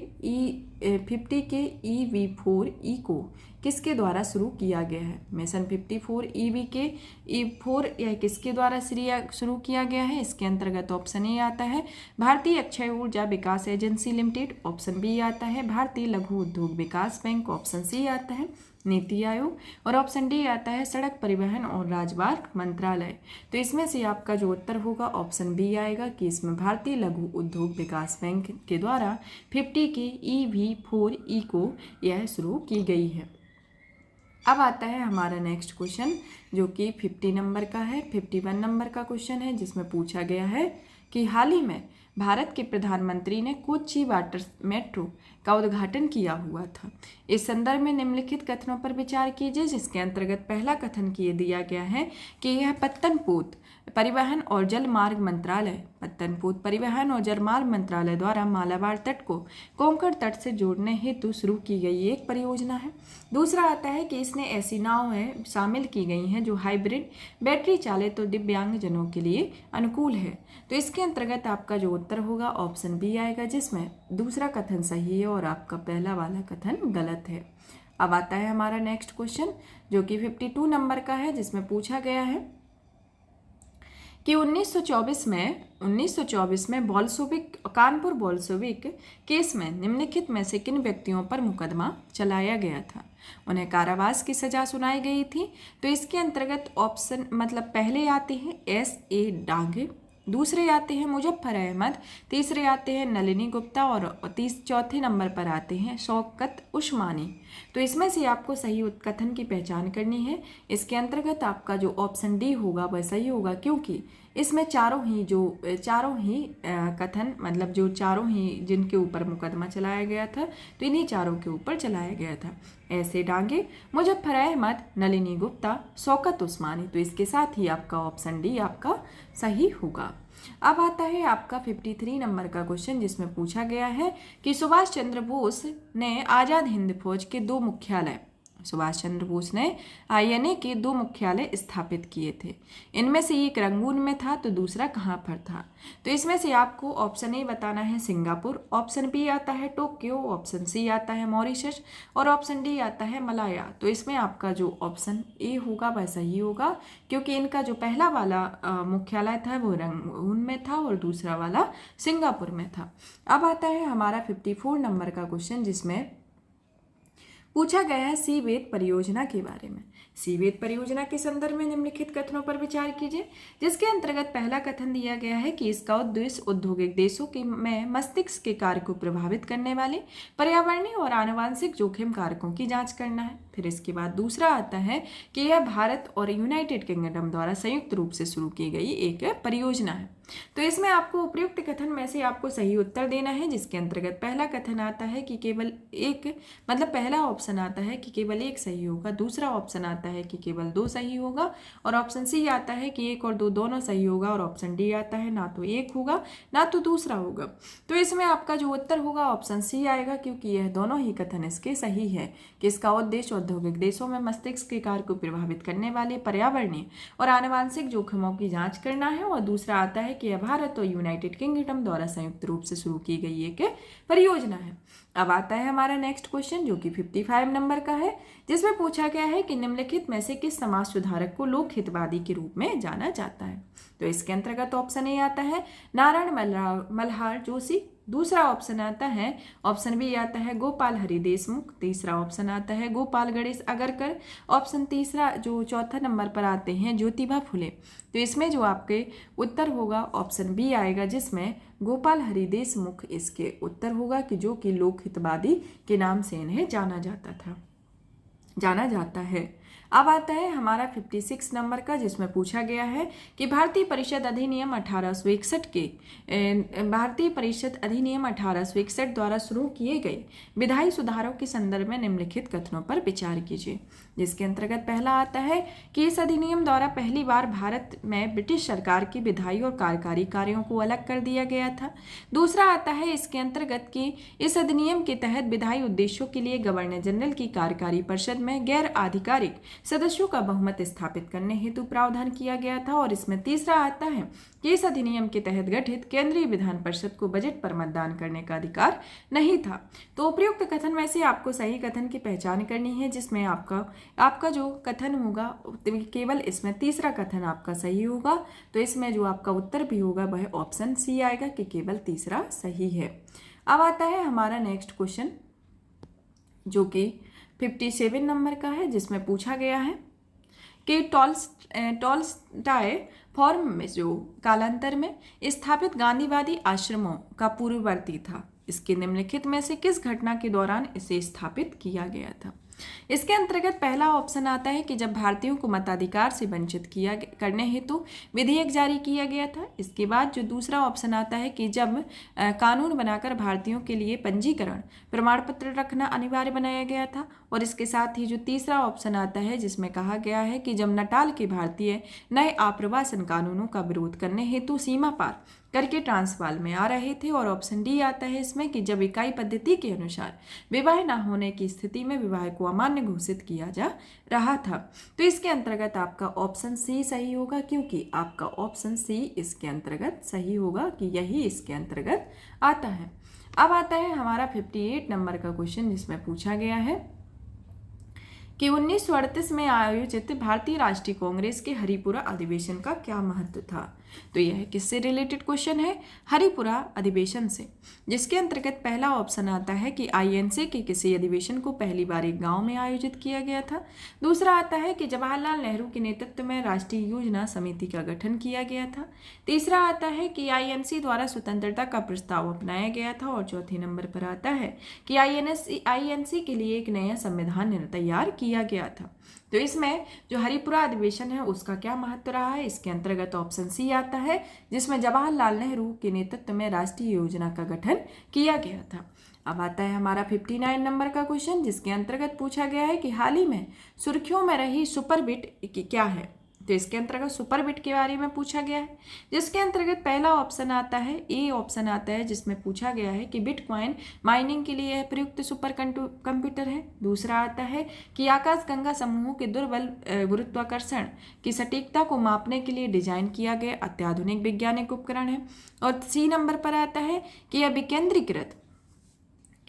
EV4 इको किसके द्वारा शुरू किया गया है? मिशन 54 EV के E4 यह किसके द्वारा शुरू किया गया है? इसके अंतर्गत ऑप्शन ए आता है भारतीय अक्षय ऊर्जा विकास एजेंसी लिमिटेड, ऑप्शन बी आता है भारतीय लघु उद्योग विकास बैंक, ऑप्शन सी आता है नीति आयोग और ऑप्शन डी आता है सड़क परिवहन और राजमार्ग मंत्रालय। तो इसमें से आपका जो उत्तर होगा ऑप्शन बी आएगा कि इसमें भारतीय लघु उद्योग विकास बैंक के द्वारा 50 के EV4 इको यह शुरू की गई है। अब आता है हमारा नेक्स्ट क्वेश्चन, जो कि 50 नंबर का है। 51 नंबर का क्वेश्चन है, जिसमें पूछा गया है कि हाल ही में भारत के प्रधानमंत्री ने कोच्चि वाटर मेट्रो का उद्घाटन किया हुआ था। इस संदर्भ में निम्नलिखित कथनों पर विचार कीजिए। जिसके अंतर्गत पहला कथन किए दिया गया है कि यह पत्तनपोत परिवहन और जलमार्ग मंत्रालय द्वारा मालाबार तट को कोंकण तट से जोड़ने हेतु शुरू की गई एक परियोजना है। दूसरा आता है कि इसने ऐसी नावें शामिल की गई हैं जो हाइब्रिड बैटरी चालित और दिव्यांगजनों के लिए अनुकूल है। तो इसके अंतर्गत आपका जो उत्तर होगा ऑप्शन बी आएगा, जिसमें दूसरा कथन सही है और आपका पहला वाला कथन गलत है। अब आता है हमारा नेक्स्ट क्वेश्चन, जो कि 52 नंबर का है, जिसमें पूछा गया है कि 1924 में बोल्शेविक कानपुर बोल्शेविक केस में निम्नलिखित में से किन व्यक्तियों पर मुकदमा चलाया गया था। उन्हें कारावास की सजा सुनाई गई थी। तो इसके अंतर्गत ऑप्शन मतलब पहले आते हैं S.A. डांगे, दूसरे आते हैं मुजफ्फर अहमद, तीसरे आते हैं नलिनी गुप्ता और चौथे नंबर पर आते हैं शौकत उस्मानी। तो इसमें से आपको सही कथन की पहचान करनी है। इसके अंतर्गत आपका जो ऑप्शन डी होगा वह सही होगा, क्योंकि इसमें चारों ही कथन मतलब जो चारों ही जिनके ऊपर मुकदमा चलाया गया था तो इन्हीं चारों के ऊपर चलाया गया था। ऐसे डांगे, मुजफ्फर अहमद, नलिनी गुप्ता, शौकत उस्मानी। तो इसके साथ ही आपका ऑप्शन डी आपका सही होगा। अब आता है आपका 53 नंबर का क्वेश्चन, जिसमें पूछा गया है कि सुभाष चंद्र बोस ने आज़ाद हिंद फौज के दो मुख्यालय INA के दो मुख्यालय स्थापित किए थे। इनमें से एक रंगून में था तो दूसरा कहाँ पर था। तो इसमें से आपको ऑप्शन ए बताना है सिंगापुर, ऑप्शन बी आता है टोक्यो, ऑप्शन सी आता है मॉरिशस और ऑप्शन डी आता है मलाया। तो इसमें आपका जो ऑप्शन ए होगा वह सही होगा, क्योंकि इनका जो पहला वाला मुख्यालय था वो रंगून में था और दूसरा वाला सिंगापुर में था। अब आता है हमारा 54 नंबर का क्वेश्चन, जिसमें पूछा गया है सीवेद परियोजना के बारे में। सीवेद परियोजना के संदर्भ में निम्नलिखित कथनों पर विचार कीजिए, जिसके अंतर्गत पहला कथन दिया गया है कि इसका उद्देश्य औद्योगिक देशों में मस्तिष्क के कार्य को प्रभावित करने वाले पर्यावरणीय और आनुवंशिक जोखिम कारकों की जांच करना है। फिर इसके बाद दूसरा आता है कि यह भारत और यूनाइटेड किंगडम द्वारा संयुक्त रूप से शुरू की गई एक परियोजना है। तो इसमें आपको उपयुक्त कथन में से आपको सही उत्तर देना है, जिसके अंतर्गत पहला कथन आता है कि केवल एक मतलब पहला ऑप्शन आता है कि केवल एक सही होगा, दूसरा ऑप्शन आता है कि केवल दो सही होगा और ऑप्शन सी आता है कि एक और दो दोनों सही होगा और ऑप्शन डी आता है ना तो एक होगा ना तो दूसरा होगा। तो इसमें आपका जो उत्तर होगा ऑप्शन सी आएगा, क्योंकि यह दोनों ही कथन इसके सही है कि इसका उद्देश्य औद्योगिक देशों में मस्तिष्क के कार्य को प्रभावित करने वाले पर्यावरणीय और आनुवंशिक जोखिमों की जांच करना है और दूसरा आता है कि यह भारत और यूनाइटेड किंगडम द्वारा संयुक्त रूप से शुरू की गई एक परियोजना है। अब आता है हमारा नेक्स्ट क्वेश्चन, जो कि 55 नंबर का है, जिसमें पूछा गया है कि निम्नलिखित में से किस समाज सुधारक को लोक हितवादी के रूप में जाना जाता है। तो इसके अंतर्गत ऑप्शन ए आता है नारायण मल्हार जोशी, दूसरा ऑप्शन आता है ऑप्शन बी आता है गोपाल हरि देशमुख, तीसरा ऑप्शन आता है गोपाल गणेश अगरकर, ऑप्शन तीसरा जो चौथा नंबर पर आते हैं ज्योतिबा फुले। तो इसमें जो आपके उत्तर होगा ऑप्शन बी आएगा, जिसमें गोपाल हरि देशमुख इसके उत्तर होगा कि जो कि लोक हितवादी के नाम से इन्हें जाना जाता है। अब आता है हमारा 56 नंबर का, जिसमें पूछा गया है कि भारतीय परिषद अधिनियम 1861 द्वारा शुरू किए गए विधायी सुधारों के संदर्भ में निम्नलिखित कथनों पर विचार कीजिए। जिसके अंतर्गत पहला आता है कि इस अधिनियम द्वारा पहली बार भारत में ब्रिटिश सरकार की विधायी और कार्यकारी कार्यों को अलग कर दिया गया था। दूसरा आता है इसके अंतर्गत कि इस अधिनियम के तहत विधायी उद्देश्यों के लिए गवर्नर जनरल की कार्यकारी परिषद में गैर आधिकारिक सदस्यों का बहुमत स्थापित करने हेतु प्रावधान किया गया था। और इसमें तीसरा आता है कि इस अधिनियम के तहत गठित केंद्रीय विधान परिषद को बजट पर मतदान करने का अधिकार नहीं था। तो उपयुक्त कथन में से आपको सही कथन की पहचान करनी है, जिसमें आपका जो कथन होगा केवल इसमें तीसरा कथन आपका सही होगा। तो इसमें जो आपका उत्तर भी होगा वह ऑप्शन सी आएगा कि केवल तीसरा सही है। अब आता है हमारा नेक्स्ट क्वेश्चन, जो कि 57 नंबर का है, जिसमें पूछा गया है कि टॉल्स्टॉय फॉर्म में जो कालांतर में स्थापित गांधीवादी आश्रमों का पूर्ववर्ती था, इसके निम्नलिखित में से किस घटना के दौरान इसे स्थापित किया गया था। इसके अंतर्गत पहला ऑप्शन आता है कि जब भारतीयों को मताधिकार से वंचित करने हेतु विधेयक जारी किया गया था। इसके बाद जो दूसरा ऑप्शन आता है कि जब कानून बनाकर भारतीयों के लिए पंजीकरण प्रमाण पत्र रखना अनिवार्य बनाया गया था। और इसके साथ ही जो तीसरा ऑप्शन आता है, जिसमें कहा गया है कि जब नटाल के भारतीय नए आप्रवासन कानूनों का विरोध करने हेतु सीमा पार करके ट्रांसवाल में आ रहे थे। और ऑप्शन डी आता है इसमें कि जब इकाई पद्धति के अनुसार विवाह न होने की स्थिति में विवाह को अमान्य घोषित किया जा रहा था। तो इसके अंतर्गत आपका ऑप्शन सी सही होगा, क्योंकि आपका ऑप्शन सी इसके अंतर्गत सही होगा कि यही इसके अंतर्गत आता है। अब आता है हमारा 58 नंबर का क्वेश्चन, जिसमें पूछा गया है कि 1938 में आयोजित भारतीय राष्ट्रीय कांग्रेस के हरिपुरा अधिवेशन का क्या महत्व था। तो यह किससे रिलेटेड क्वेश्चन है? हरिपुरा अधिवेशन से, जिसके अंतर्गत पहला ऑप्शन आता है कि आईएनसी के किसी अधिवेशन को पहली बार एक गांव में आयोजित किया गया था। दूसरा आता है कि जवाहरलाल नेहरू के नेतृत्व में राष्ट्रीय योजना समिति का गठन किया गया था। तीसरा आता है कि आईएनसी द्वारा स्वतंत्रता का प्रस्ताव अपनाया गया था। और चौथे नंबर पर आता है कि आईएनसी के लिए एक नया संविधान तैयार किया गया था। तो इसमें जो हरिपुरा अधिवेशन है उसका क्या महत्व रहा है? इसके अंतर्गत ऑप्शन सी आता है, जिसमें जवाहरलाल नेहरू के नेतृत्व में राष्ट्रीय योजना का गठन किया गया था। अब आता है हमारा 59 नंबर का क्वेश्चन, जिसके अंतर्गत पूछा गया है कि हाल ही में सुर्खियों में रही सुपरबिट क्या है? तो इसके अंतर्गत सुपरबिट के बारे में पूछा गया है, जिसके अंतर्गत पहला ऑप्शन आता है, ए ऑप्शन आता है, जिसमें पूछा गया है कि बिटकॉइन माइनिंग के लिए यह प्रयुक्त सुपर कंप्यूटर है। दूसरा आता है कि आकाशगंगा समूहों के दुर्बल गुरुत्वाकर्षण की सटीकता को मापने के लिए डिजाइन किया गया अत्याधुनिक वैज्ञानिक उपकरण है। और सी नंबर पर आता है कि यह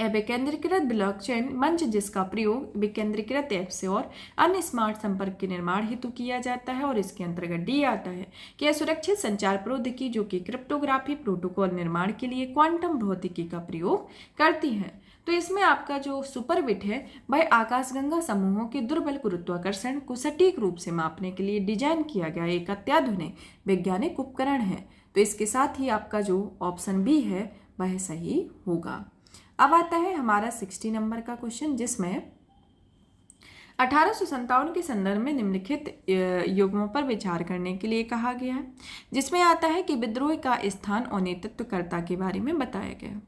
विकेंद्रीकृत ब्लॉकचेन मंच, जिसका प्रयोग विकेंद्रीकृत ऐप से और अन्य स्मार्ट संपर्क के निर्माण हेतु किया जाता है। और इसके अंतर्गत डी आता है कि यह सुरक्षित संचार प्रौद्योगिकी जो कि क्रिप्टोग्राफी प्रोटोकॉल निर्माण के लिए क्वांटम भौतिकी का प्रयोग करती है। तो इसमें आपका जो सुपरबिट है वह आकाशगंगा समूहों के दुर्बल गुरुत्वाकर्षण को सटीक रूप से मापने के लिए डिजाइन किया गया एक अत्याधुनिक वैज्ञानिक उपकरण है। तो इसके साथ ही आपका जो ऑप्शन बी है वह सही होगा। अब आता है हमारा 60 नंबर का क्वेश्चन, जिसमें 1857 के संदर्भ में निम्नलिखित युग्मों पर विचार करने के लिए कहा गया है, जिसमें आता है कि विद्रोह का स्थान और नेतृत्वकर्ता के बारे में बताया गया,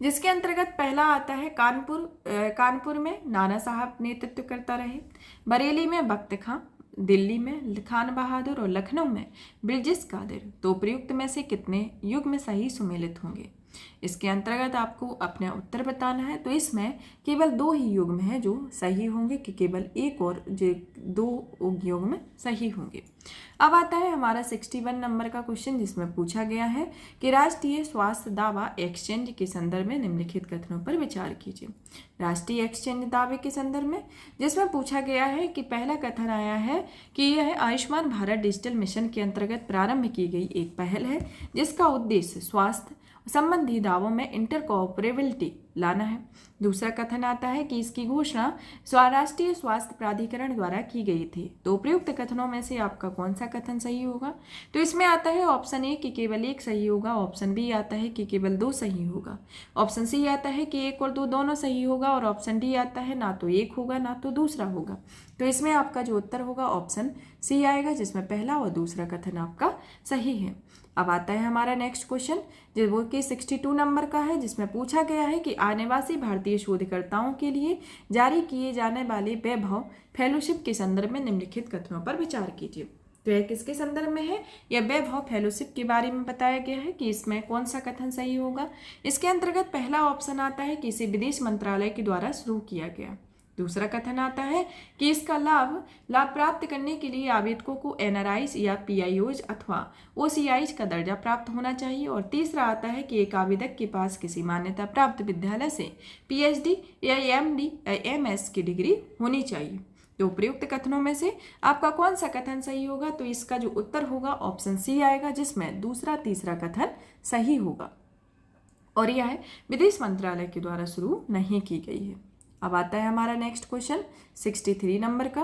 जिसके अंतर्गत पहला आता है कानपुर में नाना साहब नेतृत्वकर्ता रहे, बरेली में बख्त खां, दिल्ली में खान बहादुर और लखनऊ में ब्रिजेश कादिर। तो प्रयुक्त में से कितने युग्म सही सुमेलित होंगे? इसके अंतर्गत आपको अपना उत्तर बताना है। तो इसमें केवल 2 ही युग्म हैं जो सही होंगे, कि केवल एक और जो 2 युग्म सही होंगे। अब आता है हमारा 61 नंबर का क्वेश्चन, जिसमें पूछा गया है कि राष्ट्रीय स्वास्थ्य दावा एक्सचेंज के संदर्भ में निम्नलिखित कथनों पर विचार कीजिए। राष्ट्रीय एक्सचेंज दावे के संदर्भ में जिसमें पूछा गया है कि पहला कथन आया है कि यह आयुष्मान भारत डिजिटल मिशन के अंतर्गत प्रारंभ की गई एक पहल है, जिसका उद्देश्य स्वास्थ्य संबंधी दावों में इंटरकॉपरेबिलिटी लाना है। दूसरा कथन आता है कि इसकी घोषणा राष्ट्रीय स्वास्थ्य प्राधिकरण द्वारा की गई थी। तो उपयुक्त कथनों में से आपका कौन सा कथन सही होगा? तो इसमें आता है ऑप्शन ए कि केवल 1 सही होगा, ऑप्शन बी आता है कि केवल 2 सही होगा, ऑप्शन सी आता है कि 1 और 2 दोनों सही होगा, और ऑप्शन डी आता है ना तो 1 होगा ना तो दूसरा होगा। तो इसमें आपका जो उत्तर होगा ऑप्शन सी आएगा, जिसमें पहला और दूसरा कथन आपका सही है। अब आता है हमारा नेक्स्ट क्वेश्चन, जो कि 62 नंबर का है, जिसमें पूछा गया है कि आदिवासी भारतीय शोधकर्ताओं के लिए जारी किए जाने वाले वैभव फेलोशिप के संदर्भ में निम्नलिखित कथनों पर विचार कीजिए। तो यह किसके संदर्भ में है? यह वैभव फेलोशिप के बारे में बताया गया है कि इसमें कौन सा कथन सही होगा। इसके अंतर्गत पहला ऑप्शन आता है कि इसे विदेश मंत्रालय के द्वारा शुरू किया गया। दूसरा कथन आता है कि इसका लाभ प्राप्त करने के लिए आवेदकों को एनआरआईज या पीआईओज अथवा ओसीआईज का दर्जा प्राप्त होना चाहिए। और तीसरा आता है कि एक आवेदक के पास किसी मान्यता प्राप्त विद्यालय से पीएचडी या एमडी या एमएस की डिग्री होनी चाहिए। तो प्रयुक्त कथनों में से आपका कौन सा कथन सही होगा? तो इसका जो उत्तर होगा ऑप्शन सी आएगा, जिसमें दूसरा तीसरा कथन सही होगा, और यह विदेश मंत्रालय के द्वारा शुरू नहीं की गई है। अब आता है हमारा नेक्स्ट क्वेश्चन 63 नंबर का।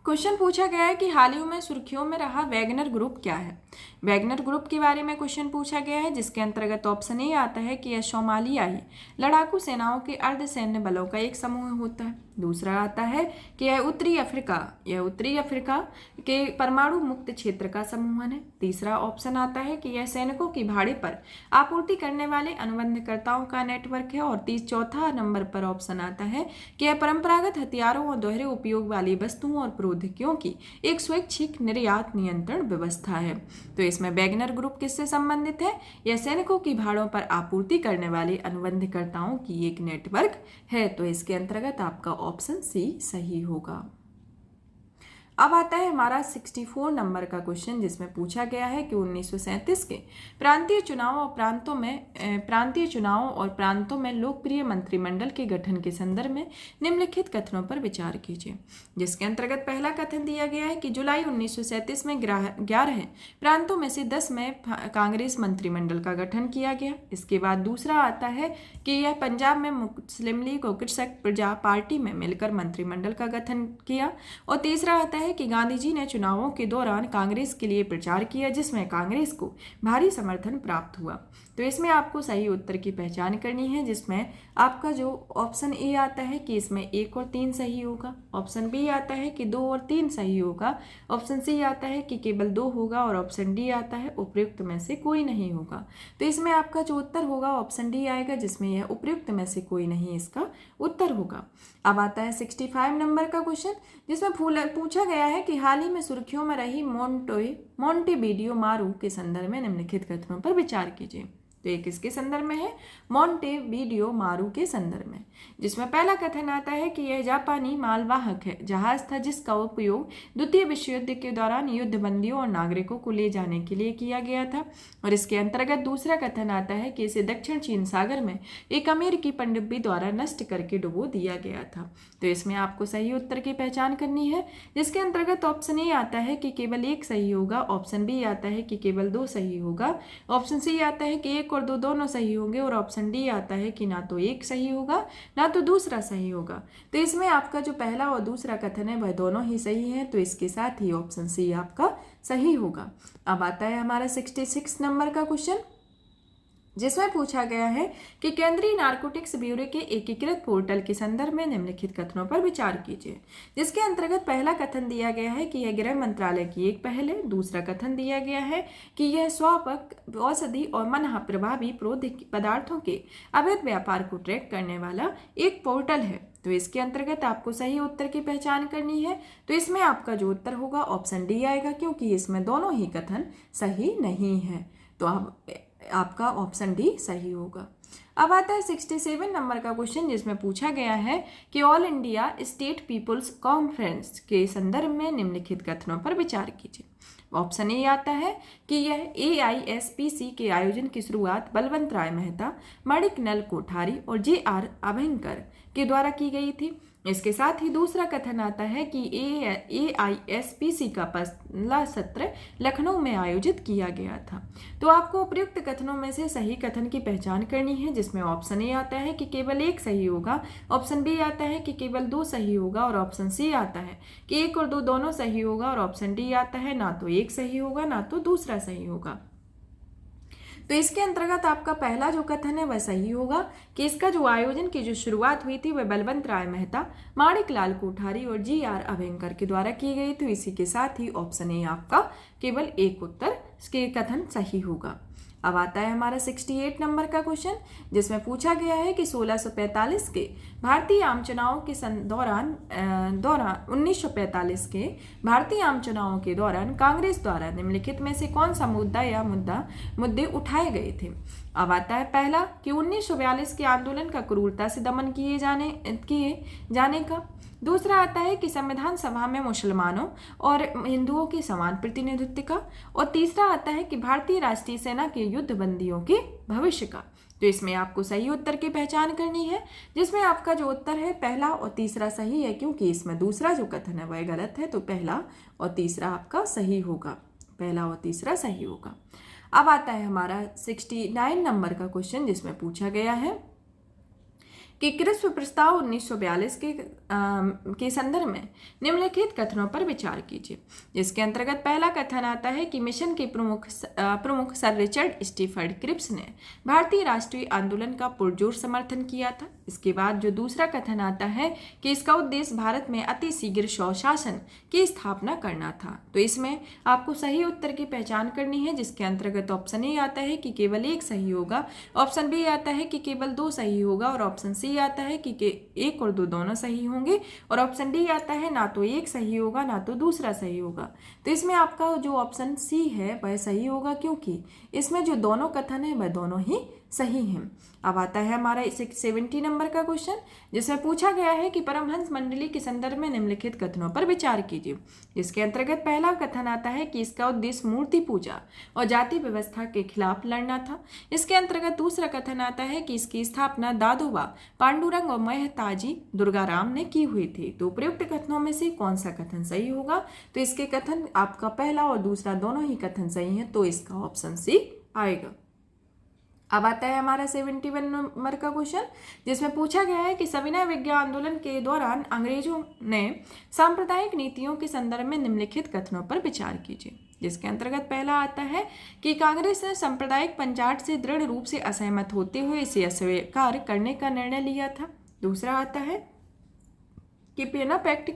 क्वेश्चन पूछा गया है कि हाल ही में सुर्खियों में रहा वैगनर ग्रुप क्या है। वैगनर ग्रुप के बारे में क्वेश्चन पूछा गया है, जिसके अंतर्गत ऑप्शन ए आता है कि यह सोमालियाई लड़ाकू सेनाओं के अर्धसैन्य बलों का एक समूह होता है। दूसरा आता है कि यह उत्तरी अफ्रीका के परमाणु मुक्त क्षेत्र का समूहन है। तीसरा ऑप्शन आता है कि यह सैनिकों की भाड़े पर आपूर्ति करने वाले अनुबंधकर्ताओं का नेटवर्क है। और चौथा नंबर पर ऑप्शन आता है कि यह परंपरागत हथियारों और दोहरे उपयोग वाली वस्तुओं और प्रौद्योगिकियों की एक स्वैच्छिक निर्यात नियंत्रण व्यवस्था है। तो इसमें वैगनर ग्रुप किससे संबंधित है? यह सैनिकों की भाड़ों पर आपूर्ति करने वाले अनुबंधकर्ताओं की एक नेटवर्क है। तो इसके अंतर्गत आपका ऑप्शन सी सही होगा। अब आता है हमारा 64 नंबर का क्वेश्चन, जिसमें पूछा गया है कि 1937 के प्रांतीय चुनावों और प्रांतों में लोकप्रिय मंत्रिमंडल के गठन के संदर्भ में निम्नलिखित कथनों पर विचार कीजिए। जिसके अंतर्गत पहला कथन दिया गया है कि जुलाई 1937 में 11 प्रांतों में से 10 में कांग्रेस मंत्रिमंडल का गठन किया गया। इसके बाद दूसरा आता है कि यह पंजाब में मुस्लिम लीग और कृषक प्रजा पार्टी में मिलकर मंत्रिमंडल का गठन किया। और तीसरा आता है कि गांधी जी ने चुनावों के दौरान कांग्रेस के लिए प्रचार किया, जिसमें कांग्रेस को भारी समर्थन प्राप्त हुआ। तो इसमें आपको सही उत्तर की पहचान करनी है, जिसमें आपका जो ऑप्शन ए आता है कि इसमें 1 और 3 सही होगा, ऑप्शन बी आता है कि 2 और 3 सही होगा, ऑप्शन सी आता है कि केवल 2 होगा और ऑप्शन डी आता है उपयुक्त में से कोई नहीं होगा। तो इसमें आपका जो उत्तर होगा ऑप्शन डी आएगा, जिसमें यह उपयुक्त में से कोई नहीं इसका उत्तर होगा। अब आता है 65 नंबर का क्वेश्चन, जिसमें पूछा गया है कि हाल ही में सुर्खियों में रही मोंटेवीडियो मारू के संदर्भ में निम्नलिखित कथनों पर विचार कीजिए। तो ये किसके संदर्भ में है? मोंटेवीडियो मारू के संदर्भ में, जिसमें पहला कथन आता है कि यह जापानी मालवाहक है जहाज था जिसका उपयोग द्वितीय विश्व युद्ध के दौरान युद्धबंदियों और नागरिकों को ले जाने के लिए किया गया था। और इसके अंतर्गत दूसरा कथन आता है कि इसे दक्षिण चीन सागर में एक अमेरिकी पनडुब्बी द्वारा नष्ट करके डुबो दिया गया था। तो इसमें आपको सही उत्तर की पहचान करनी है, जिसके अंतर्गत ऑप्शन ए आता है कि केवल 1 सही होगा, ऑप्शन बी आता है कि केवल 2 सही होगा, ऑप्शन सी आता है कि 1 और 2 दोनों सही होंगे, और ऑप्शन डी आता है कि ना तो 1 सही होगा ना तो दूसरा सही होगा। तो इसमें आपका जो पहला और दूसरा कथन है वह दोनों ही सही है, तो इसके साथ ही ऑप्शन सी आपका सही होगा। अब आता है हमारा 66 नंबर का क्वेश्चन, जिसमें पूछा गया है कि केंद्रीय नारकोटिक्स ब्यूरो के एकीकृत पोर्टल के संदर्भ में निम्नलिखित कथनों पर विचार कीजिए। जिसके अंतर्गत पहला कथन दिया गया है कि यह गृह मंत्रालय की एक पहल है, दूसरा कथन दिया गया है कि यह स्वापक औषधि और मन प्रभावी पदार्थों के अवैध व्यापार को ट्रैक करने वाला एक पोर्टल है। तो इसके अंतर्गत आपको सही उत्तर की पहचान करनी है। तो इसमें आपका जो उत्तर होगा ऑप्शन डी आएगा, क्योंकि इसमें दोनों ही कथन सही नहीं है। तो अब आपका ऑप्शन डी सही होगा। अब आता है 67 नंबर का क्वेश्चन, जिसमें पूछा गया है कि all India state people's conference के संदर्भ में निम्नलिखित कथनों पर विचार कीजिए। ऑप्शन ए आता है कि यह AISPC के आयोजन की शुरुआत बलवंत राय मेहता, मणिकनल कोठारी और JR अभयंकर के द्वारा की गई थी। इसके साथ ही दूसरा कथन आता है कि AISPC का पहला सत्र लखनऊ में आयोजित किया गया था। तो आपको उपयुक्त कथनों में से सही कथन की पहचान करनी है, जिसमें ऑप्शन ए आता है कि केवल 1 सही होगा, ऑप्शन बी आता है कि केवल 2 सही होगा, और ऑप्शन सी आता है कि 1 और 2 दोनों सही होगा, और ऑप्शन डी आता है ना तो 1 सही होगा ना तो दूसरा सही होगा। तो इसके अंतर्गत आपका पहला जो कथन है वह सही होगा कि इसका जो आयोजन की जो शुरुआत हुई थी वह बलवंत राय मेहता, माणिकलाल कोठारी और JR अभयंकर के द्वारा की गई। तो इसी के साथ ही ऑप्शन ए आपका केवल 1 उत्तर इसके कथन सही होगा। अब आता है हमारा 68 नंबर का क्वेश्चन, जिसमें पूछा गया है कि 1645 के भारतीय आम चुनावों के दौरान 1945 के भारतीय आम चुनावों के दौरान कांग्रेस द्वारा निम्नलिखित में से कौन सा मुद्दा या मुद्दे उठाए गए थे। अब आता है पहला कि 1942 के आंदोलन का क्रूरता से दमन किए जाने का। दूसरा आता है कि संविधान सभा में मुसलमानों और हिंदुओं के समान प्रतिनिधित्व का। और तीसरा आता है कि भारतीय राष्ट्रीय सेना के युद्धबंदियों के भविष्य का। तो इसमें आपको सही उत्तर की पहचान करनी है, जिसमें आपका जो उत्तर है पहला और तीसरा सही है, क्योंकि इसमें दूसरा जो कथन है वह गलत है। तो पहला और तीसरा आपका सही होगा, पहला और तीसरा सही होगा। अब आता है हमारा 69 नंबर का क्वेश्चन, जिसमें पूछा गया है कि कृष्ण प्रस्ताव 1942 के संदर्भ में निम्नलिखित कथनों पर विचार कीजिए। जिसके अंतर्गत पहला कथन आता है कि मिशन के प्रमुख सर रिचर्ड स्टीफर्ड क्रिप्स ने भारतीय राष्ट्रीय आंदोलन का पुरजोर समर्थन किया था। इसके बाद जो दूसरा कथन आता है कि इसका उद्देश्य भारत में अति शीघ्र स्वशासन की स्थापना करना था। तो इसमें आपको सही उत्तर की पहचान करनी है, जिसके अंतर्गत ऑप्शन ए आता है कि केवल 1 सही होगा, ऑप्शन बी आता है कि केवल 2 सही होगा, और ऑप्शन सी आता है कि 1 और 2 दोनों सही होंगे, और ऑप्शन डी आता है ना तो 1 सही होगा ना तो दूसरा सही होगा। तो इसमें आपका जो ऑप्शन सी है वह सही होगा, क्योंकि इसमें जो दोनों कथन है वह दोनों ही सही हैं। अब आता है हमारा 70 नंबर का क्वेश्चन, जिसमें पूछा गया है कि परमहंस मंडली के संदर्भ में निम्नलिखित कथनों पर विचार कीजिए। जिसके अंतर्गत पहला कथन आता है कि इसका उद्देश्य मूर्ति पूजा और जाति व्यवस्था के खिलाफ लड़ना था। इसके अंतर्गत दूसरा कथन आता है कि इसकी स्थापना दादोबा पांडुरंग और महताजी दुर्गाराम ने की हुई थी। तो उपयुक्त कथनों में से कौन सा कथन सही होगा? तो इसके कथन आपका पहला और दूसरा दोनों ही कथन सही है, तो इसका ऑप्शन सी आएगा। अब आता है हमारा 71 नंबर का क्वेश्चन, जिसमें पूछा गया है कि सविनय विज्ञान आंदोलन के दौरान अंग्रेजों ने सांप्रदायिक नीतियों के संदर्भ में निम्नलिखित कथनों पर विचार कीजिए। जिसके अंतर्गत पहला आता है कि कांग्रेस ने सांप्रदायिक पंचाट से दृढ़ रूप से असहमत होते हुए इसे अस्वीकार करने का निर्णय लिया था। दूसरा आता है कि पूना पैक्ट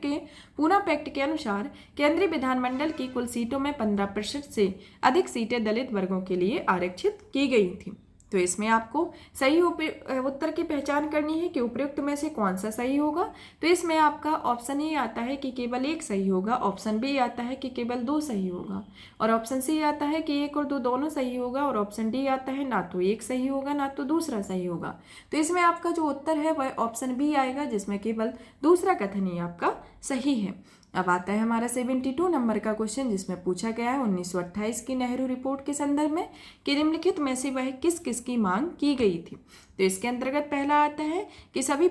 के अनुसार केंद्रीय विधानमंडल की कुल सीटों में 15% से अधिक सीटें दलित वर्गों के लिए आरक्षित की गई थी। तो इसमें आपको सही उत्तर की पहचान करनी है कि उपयुक्त में से कौन सा सही होगा। तो इसमें आपका ऑप्शन ए आता है कि केवल एक सही होगा, ऑप्शन बी आता है कि केवल 2 सही होगा, और ऑप्शन सी आता है कि 1 और 2 दोनों सही होगा, और ऑप्शन डी आता है ना तो एक सही होगा ना तो दूसरा सही होगा। तो इसमें आपका जो उत्तर है वह ऑप्शन बी आएगा, जिसमें केवल दूसरा कथन ही आपका सही है। अब आता है हमारा 72 नंबर का क्वेश्चन, जिसमें पूछा गया है 1928 की नेहरू रिपोर्ट के संदर्भ में कि निम्नलिखित में से वह किस किस की मांग की गई थी। तो इसके अंतर्गत पहला आता है कि सभी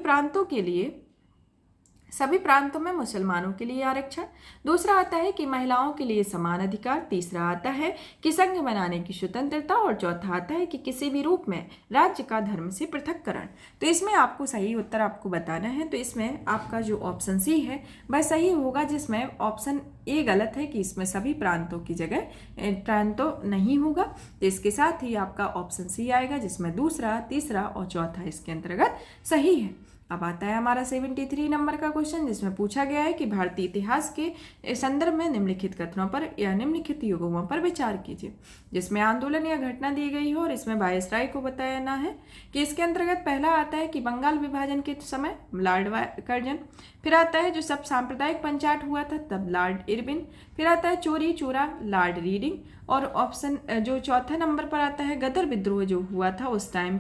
प्रांतों में मुसलमानों के लिए आरक्षण। दूसरा आता है कि महिलाओं के लिए समान अधिकार। तीसरा आता है कि संघ बनाने की स्वतंत्रता, और चौथा आता है कि किसी भी रूप में राज्य का धर्म से पृथक्करण। तो इसमें आपको सही उत्तर आपको बताना है। तो इसमें आपका जो ऑप्शन सी है वह सही होगा, जिसमें ऑप्शन ए गलत है कि इसमें सभी प्रांतों की जगह प्रांतों नहीं होगा। तो इसके साथ ही आपका ऑप्शन सी आएगा, जिसमें दूसरा, तीसरा और चौथा इसके अंतर्गत सही है। अब आता है हमारा 73 नंबर का क्वेश्चन, जिसमें पूछा गया है कि भारतीय इतिहास के संदर्भ में निम्नलिखित कथनों पर या निम्नलिखित युगों पर विचार कीजिए। जिसमें आंदोलन या घटना दी गई हो और इसमें वायसराय को बताना है कि इसके अंतर्गत पहला आता है कि बंगाल विभाजन के समय लॉर्ड कर्जन, फिर आता है जो सब सांप्रदायिक पंचाट हुआ था तब लॉर्ड इरविन, फिर आता है चोरी चोरा लॉर्ड रीडिंग, और ऑप्शन जो चौथा नंबर पर आता है गदर विद्रोह जो हुआ था उस टाइम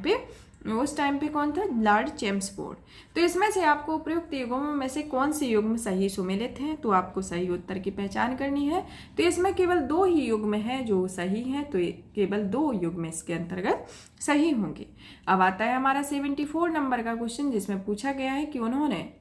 पे कौन था? Lord Chelmsford. तो इसमें से आपको उपयुक्त युगों में से कौन से युग में सही सुमेलित हैं, तो आपको सही उत्तर की पहचान करनी है। तो इसमें केवल 2 ही युग में है जो सही है, तो केवल 2 युग में इसके अंतर्गत सही होंगे। अब आता है हमारा 74 नंबर का क्वेश्चन, जिसमें पूछा गया है कि उन्होंने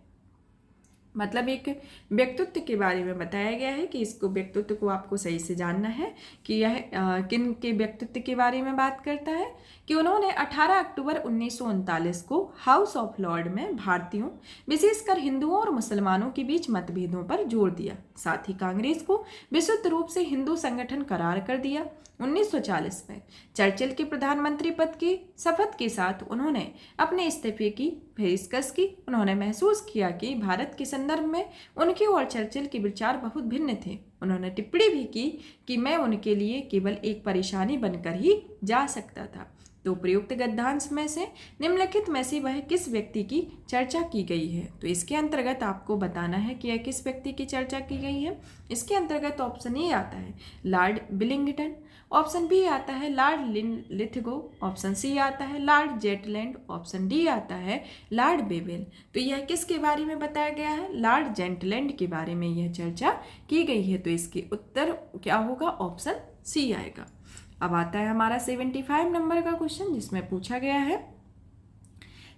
मतलब एक व्यक्तित्व के बारे में बताया गया है कि इसको व्यक्तित्व को आपको सही से जानना है कि यह किन के व्यक्तित्व के बारे में बात करता है। कि उन्होंने 18 अक्टूबर 1939 को हाउस ऑफ लॉर्ड में भारतीयों विशेषकर हिंदुओं और मुसलमानों के बीच मतभेदों पर जोर दिया, साथ ही कांग्रेस को विशुद्ध रूप से हिंदू संगठन करार कर दिया। 1940 में चर्चिल के प्रधानमंत्री पद की शपथ के साथ उन्होंने अपने इस्तीफे की पेशकश की। उन्होंने महसूस किया कि भारत के संदर्भ में उनके और चर्चिल के विचार बहुत भिन्न थे। उन्होंने टिप्पणी भी की कि मैं उनके लिए केवल एक परेशानी बनकर ही जा सकता था। तो प्रयुक्त गद्यांश में से निम्नलिखित में से वह किस व्यक्ति की चर्चा की गई है? तो इसके अंतर्गत आपको बताना है कि यह किस व्यक्ति की चर्चा की गई है। इसके अंतर्गत ऑप्शन ए आता है लॉर्ड विलिंगटन, ऑप्शन बी आता है लॉर्ड लिथगो, ऑप्शन सी आता है लॉर्ड जेटलैंड, ऑप्शन डी आता है लॉर्ड बेवेल। तो यह किसके बारे में बताया गया है? लॉर्ड जेटलैंड के बारे में यह चर्चा की गई है। तो इसके उत्तर क्या होगा? ऑप्शन सी आएगा। अब आता है हमारा 75 नंबर का क्वेश्चन, जिसमें पूछा गया है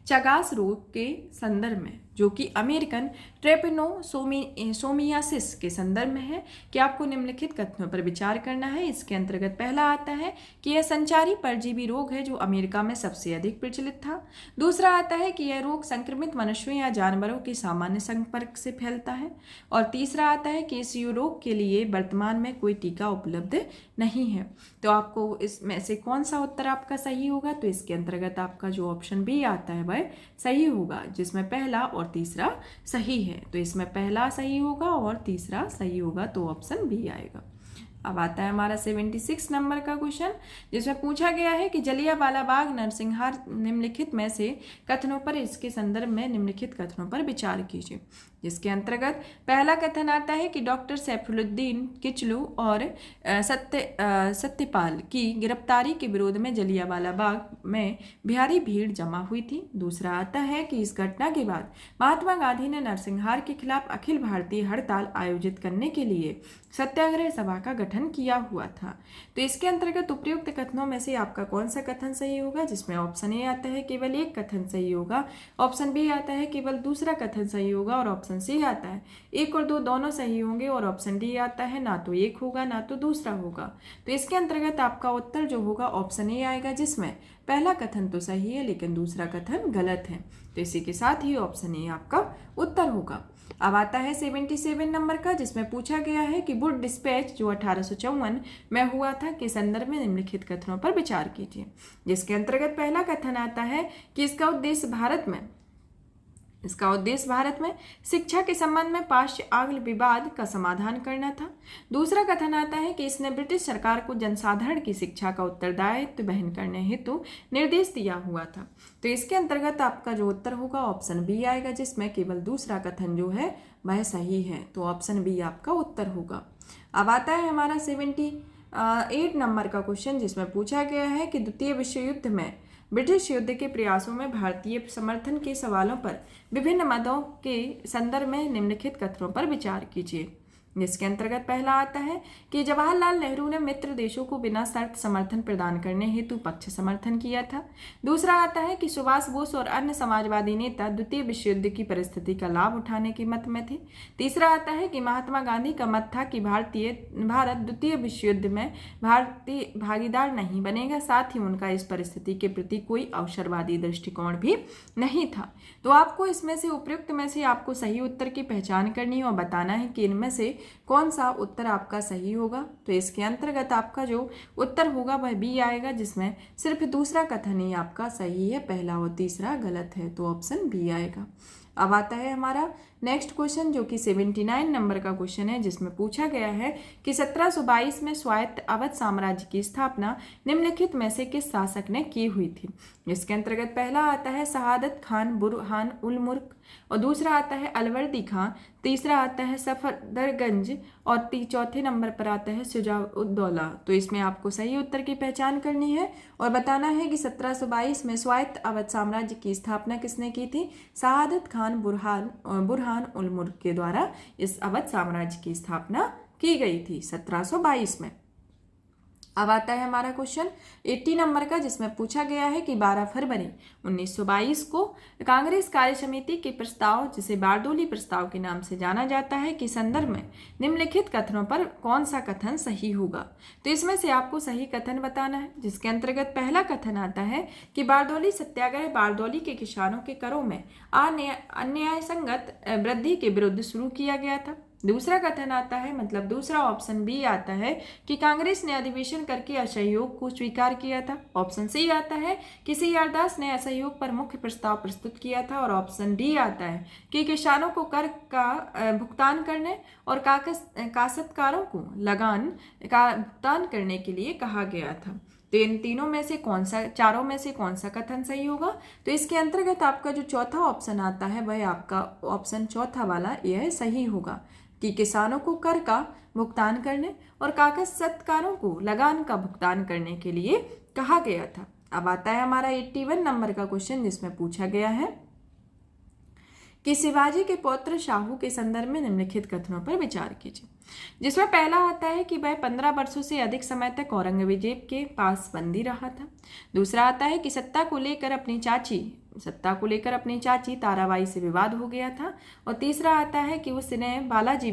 चगास रोग के संदर्भ में, जो कि अमेरिकन ट्रेपेनोसोमियासिस के संदर्भ में है, कि आपको निम्नलिखित कथनों पर विचार करना है। इसके अंतर्गत पहला आता है कि यह संचारी परजीवी रोग है जो अमेरिका में सबसे अधिक प्रचलित था। दूसरा आता है कि यह रोग संक्रमित मनुष्यों या जानवरों के सामान्य संपर्क से फैलता है। और तीसरा आता है कि इस रोग के लिए वर्तमान में कोई टीका उपलब्ध नहीं है। तो आपको इसमें से कौन सा उत्तर आपका सही होगा? तो इसके अंतर्गत आपका जो ऑप्शन बी आता है वह सही होगा, जिसमें पहला और तीसरा सही है। तो इसमें पहला सही होगा और तीसरा सही होगा, तो ऑप्शन बी आएगा। अब आता है हमारा 76 नंबर का क्वेश्चन, जिसमें पूछा गया है कि जलियांवाला बाग नरसंहार निम्नलिखित में से कथनों पर, इसके संदर्भ में निम्नलिखित कथनों पर विचार कीजिए। जिसके अंतर्गत पहला कथन आता है कि डॉक्टर सैफुद्दीन किचलू और सत्यपाल की गिरफ्तारी के विरोध में जलियांवाला बाग में भारी भीड़ जमा हुई थी। दूसरा आता है कि इस घटना के बाद महात्मा गांधी ने नरसंहार के खिलाफ अखिल भारतीय हड़ताल आयोजित करने के लिए सत्याग्रह सभा का गठन किया हुआ था। तो इसके अंतर्गत उपयुक्त कथनों में से आपका कौन सा कथन सही होगा? जिसमें ऑप्शन ए आता है केवल एक कथन सही होगा, ऑप्शन बी आता है केवल दूसरा कथन सही होगा, और ऑप्शन सी आता है 1 और 2 दोनों सही होंगे, और ऑप्शन डी आता है ना तो एक होगा ना तो दूसरा होगा। तो इसके अंतर्गत आपका उत्तर जो होगा ऑप्शन ए आएगा, जिसमें पहला कथन तो सही है लेकिन दूसरा कथन गलत है। तो इसी के साथ ही ऑप्शन ए आपका उत्तर होगा। अब आता है 77 नंबर का, जिसमें पूछा गया है कि वुड डिस्पैच जो 1854 में हुआ था के संदर्भ में निम्नलिखित कथनों पर विचार कीजिए। जिसके अंतर्गत पहला कथन आता है कि इसका उद्देश्य भारत में शिक्षा के संबंध में पाश्चात्य आंग्ल विवाद का समाधान करना था। दूसरा कथन आता है कि इसने ब्रिटिश सरकार को जनसाधारण की शिक्षा का उत्तरदायित्व वहन करने हेतु निर्देश दिया हुआ था। तो इसके अंतर्गत आपका जो उत्तर होगा ऑप्शन बी आएगा, जिसमें केवल दूसरा कथन जो है वह सही है। तो ऑप्शन बी आपका उत्तर होगा। अब आता है हमारा 78 नंबर का क्वेश्चन, जिसमें पूछा गया है कि द्वितीय विश्व युद्ध में ब्रिटिश युद्ध के प्रयासों में भारतीय समर्थन के सवालों पर विभिन्न मदों के संदर्भ में निम्नलिखित कथनों पर विचार कीजिए। जिसके अंतर्गत पहला आता है कि जवाहरलाल नेहरू ने मित्र देशों को बिना शर्त समर्थन प्रदान करने हेतु पक्ष समर्थन किया था। दूसरा आता है कि सुभाष बोस और अन्य समाजवादी नेता द्वितीय विश्व युद्ध की परिस्थिति का लाभ उठाने के मत में थे। तीसरा आता है कि महात्मा गांधी का मत था कि भारत द्वितीय विश्व युद्ध में भारतीय भागीदार नहीं बनेगा, साथ ही उनका इस परिस्थिति के प्रति कोई अवसरवादी दृष्टिकोण भी नहीं था। तो आपको इसमें से उपयुक्त में से आपको सही उत्तर की पहचान करनी और बताना है कि इनमें से कौन सा उत्तर आपका सही होगा। तो इसके अंतर्गत आपका जो उत्तर होगा वह बी आएगा, जिसमें सिर्फ दूसरा कथन ही आपका सही है, पहला और तीसरा गलत है। तो ऑप्शन बी आएगा। अब आता है हमारा नेक्स्ट क्वेश्चन, जो कि 79 नंबर का क्वेश्चन है, जिसमें पूछा गया है कि 1722 में स्वायत्त अवध साम्राज्य की स्थापना निम्नलिखित में से किस शासक ने की हुई थी। इसके अंतर्गत पहला आता है शहादत खान बुरहान उल मुल्क, और दूसरा आता है अलवर्दी खान, तीसरा आता है सफदरगंज, और चौथे नंबर पर आता है शुजा-उद-दौला। तो इसमें आपको सही उत्तर की पहचान करनी है और बताना है कि 1722 में स्वायत्त अवध साम्राज्य की स्थापना किसने की थी। शहादत खान बुरहान उल मुल्क के द्वारा इस अवध साम्राज्य की स्थापना की गई थी 1722 में। अब आता है हमारा क्वेश्चन 80 नंबर का, जिसमें पूछा गया है कि 12 फरवरी 1922 को कांग्रेस कार्य समिति के प्रस्ताव, जिसे बारदोली प्रस्ताव के नाम से जाना जाता है, के संदर्भ में निम्नलिखित कथनों पर कौन सा कथन सही होगा। तो इसमें से आपको सही कथन बताना है। जिसके अंतर्गत पहला कथन आता है कि बारदोली सत्याग्रह बारदोली के किसानों के करों में अन्याय संगत वृद्धि के विरुद्ध शुरू किया गया था। दूसरा कथन आता है, मतलब दूसरा ऑप्शन बी आता है कि कांग्रेस ने अधिवेशन करके असहयोग को स्वीकार किया था। ऑप्शन सी आता है कि CR दास ने असहयोग पर मुख्य प्रस्ताव प्रस्तुत किया था, और ऑप्शन डी आता है कि किसानों को कर का भुगतान करने और काश्तकारों को लगान का भुगतान करने के लिए कहा गया था। तो इन तीनों में से चारों में से कौन सा कथन सही होगा। तो इसके अंतर्गत आपका जो चौथा ऑप्शन आता है वह आपका ऑप्शन चौथा वाला यह सही होगा कि किसानों को कर का भुगतान करने और काश्तकारों को लगान का भुगतान करने के लिए कहा गया था। अब आता है हमारा 81 नंबर का क्वेश्चन, जिसमें पूछा गया है कि शिवाजी के पौत्र शाहू के संदर्भ में निम्नलिखित कथनों पर विचार कीजिए। जिसमें पहला आता है कि वह 15 वर्षों से अधिक समय तक औरंगजेब के पास बंदी रहा था। दूसरा आता है कि सत्ता को लेकर अपनी चाची ताराबाई से विवाद हो गया था। और तीसरा आता है कि उसने बालाजी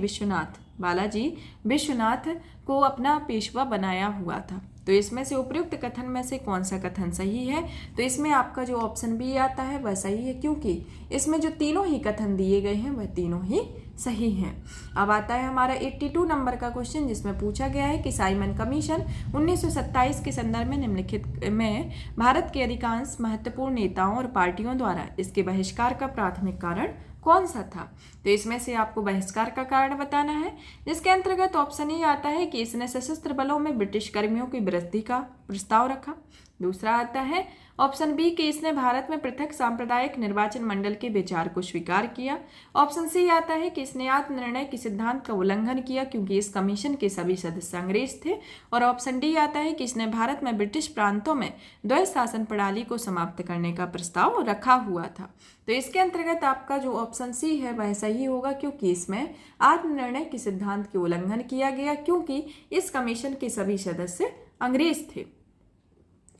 विश्वनाथ को अपना पेशवा बनाया हुआ था। तो इसमें से उपयुक्त कथन में से कौन सा कथन सही है। तो इसमें आपका जो ऑप्शन बी आता है वह सही है, क्योंकि इसमें जो तीनों ही कथन दिए गए हैं वह तीनों ही सही हैं। अब आता है हमारा 82 नंबर का क्वेश्चन, जिसमें पूछा गया है कि साइमन कमीशन 1927 के संदर्भ में निम्नलिखित में भारत के अधिकांश महत्वपूर्ण नेताओं और पार्टियों द्वारा इसके बहिष्कार का प्राथमिक कारण कौन सा था? तो इसमें से आपको बहिष्कार का कारण बताना है, जिसके अंतर्गत ऑप्शन ए आता है कि इसने सशस्त्र बलों में ब्रिटिश कर्मियों की वृद्धि का प्रस्ताव रखा। दूसरा आता है ऑप्शन बी कि इसने भारत में पृथक सांप्रदायिक निर्वाचन मंडल के विचार को स्वीकार किया। ऑप्शन सी आता है कि इसने आत्मनिर्णय के सिद्धांत का उल्लंघन किया क्योंकि इस कमीशन के सभी सदस्य अंग्रेज थे। और ऑप्शन डी आता है कि इसने भारत में ब्रिटिश प्रांतों में द्वैध शासन प्रणाली को समाप्त करने का प्रस्ताव रखा हुआ था। तो इसके अंतर्गत आपका जो ऑप्शन सी है वह सही होगा, क्योंकि इसमें आत्मनिर्णय के सिद्धांत के उल्लंघन किया गया क्योंकि इस कमीशन के सभी सदस्य अंग्रेज थे।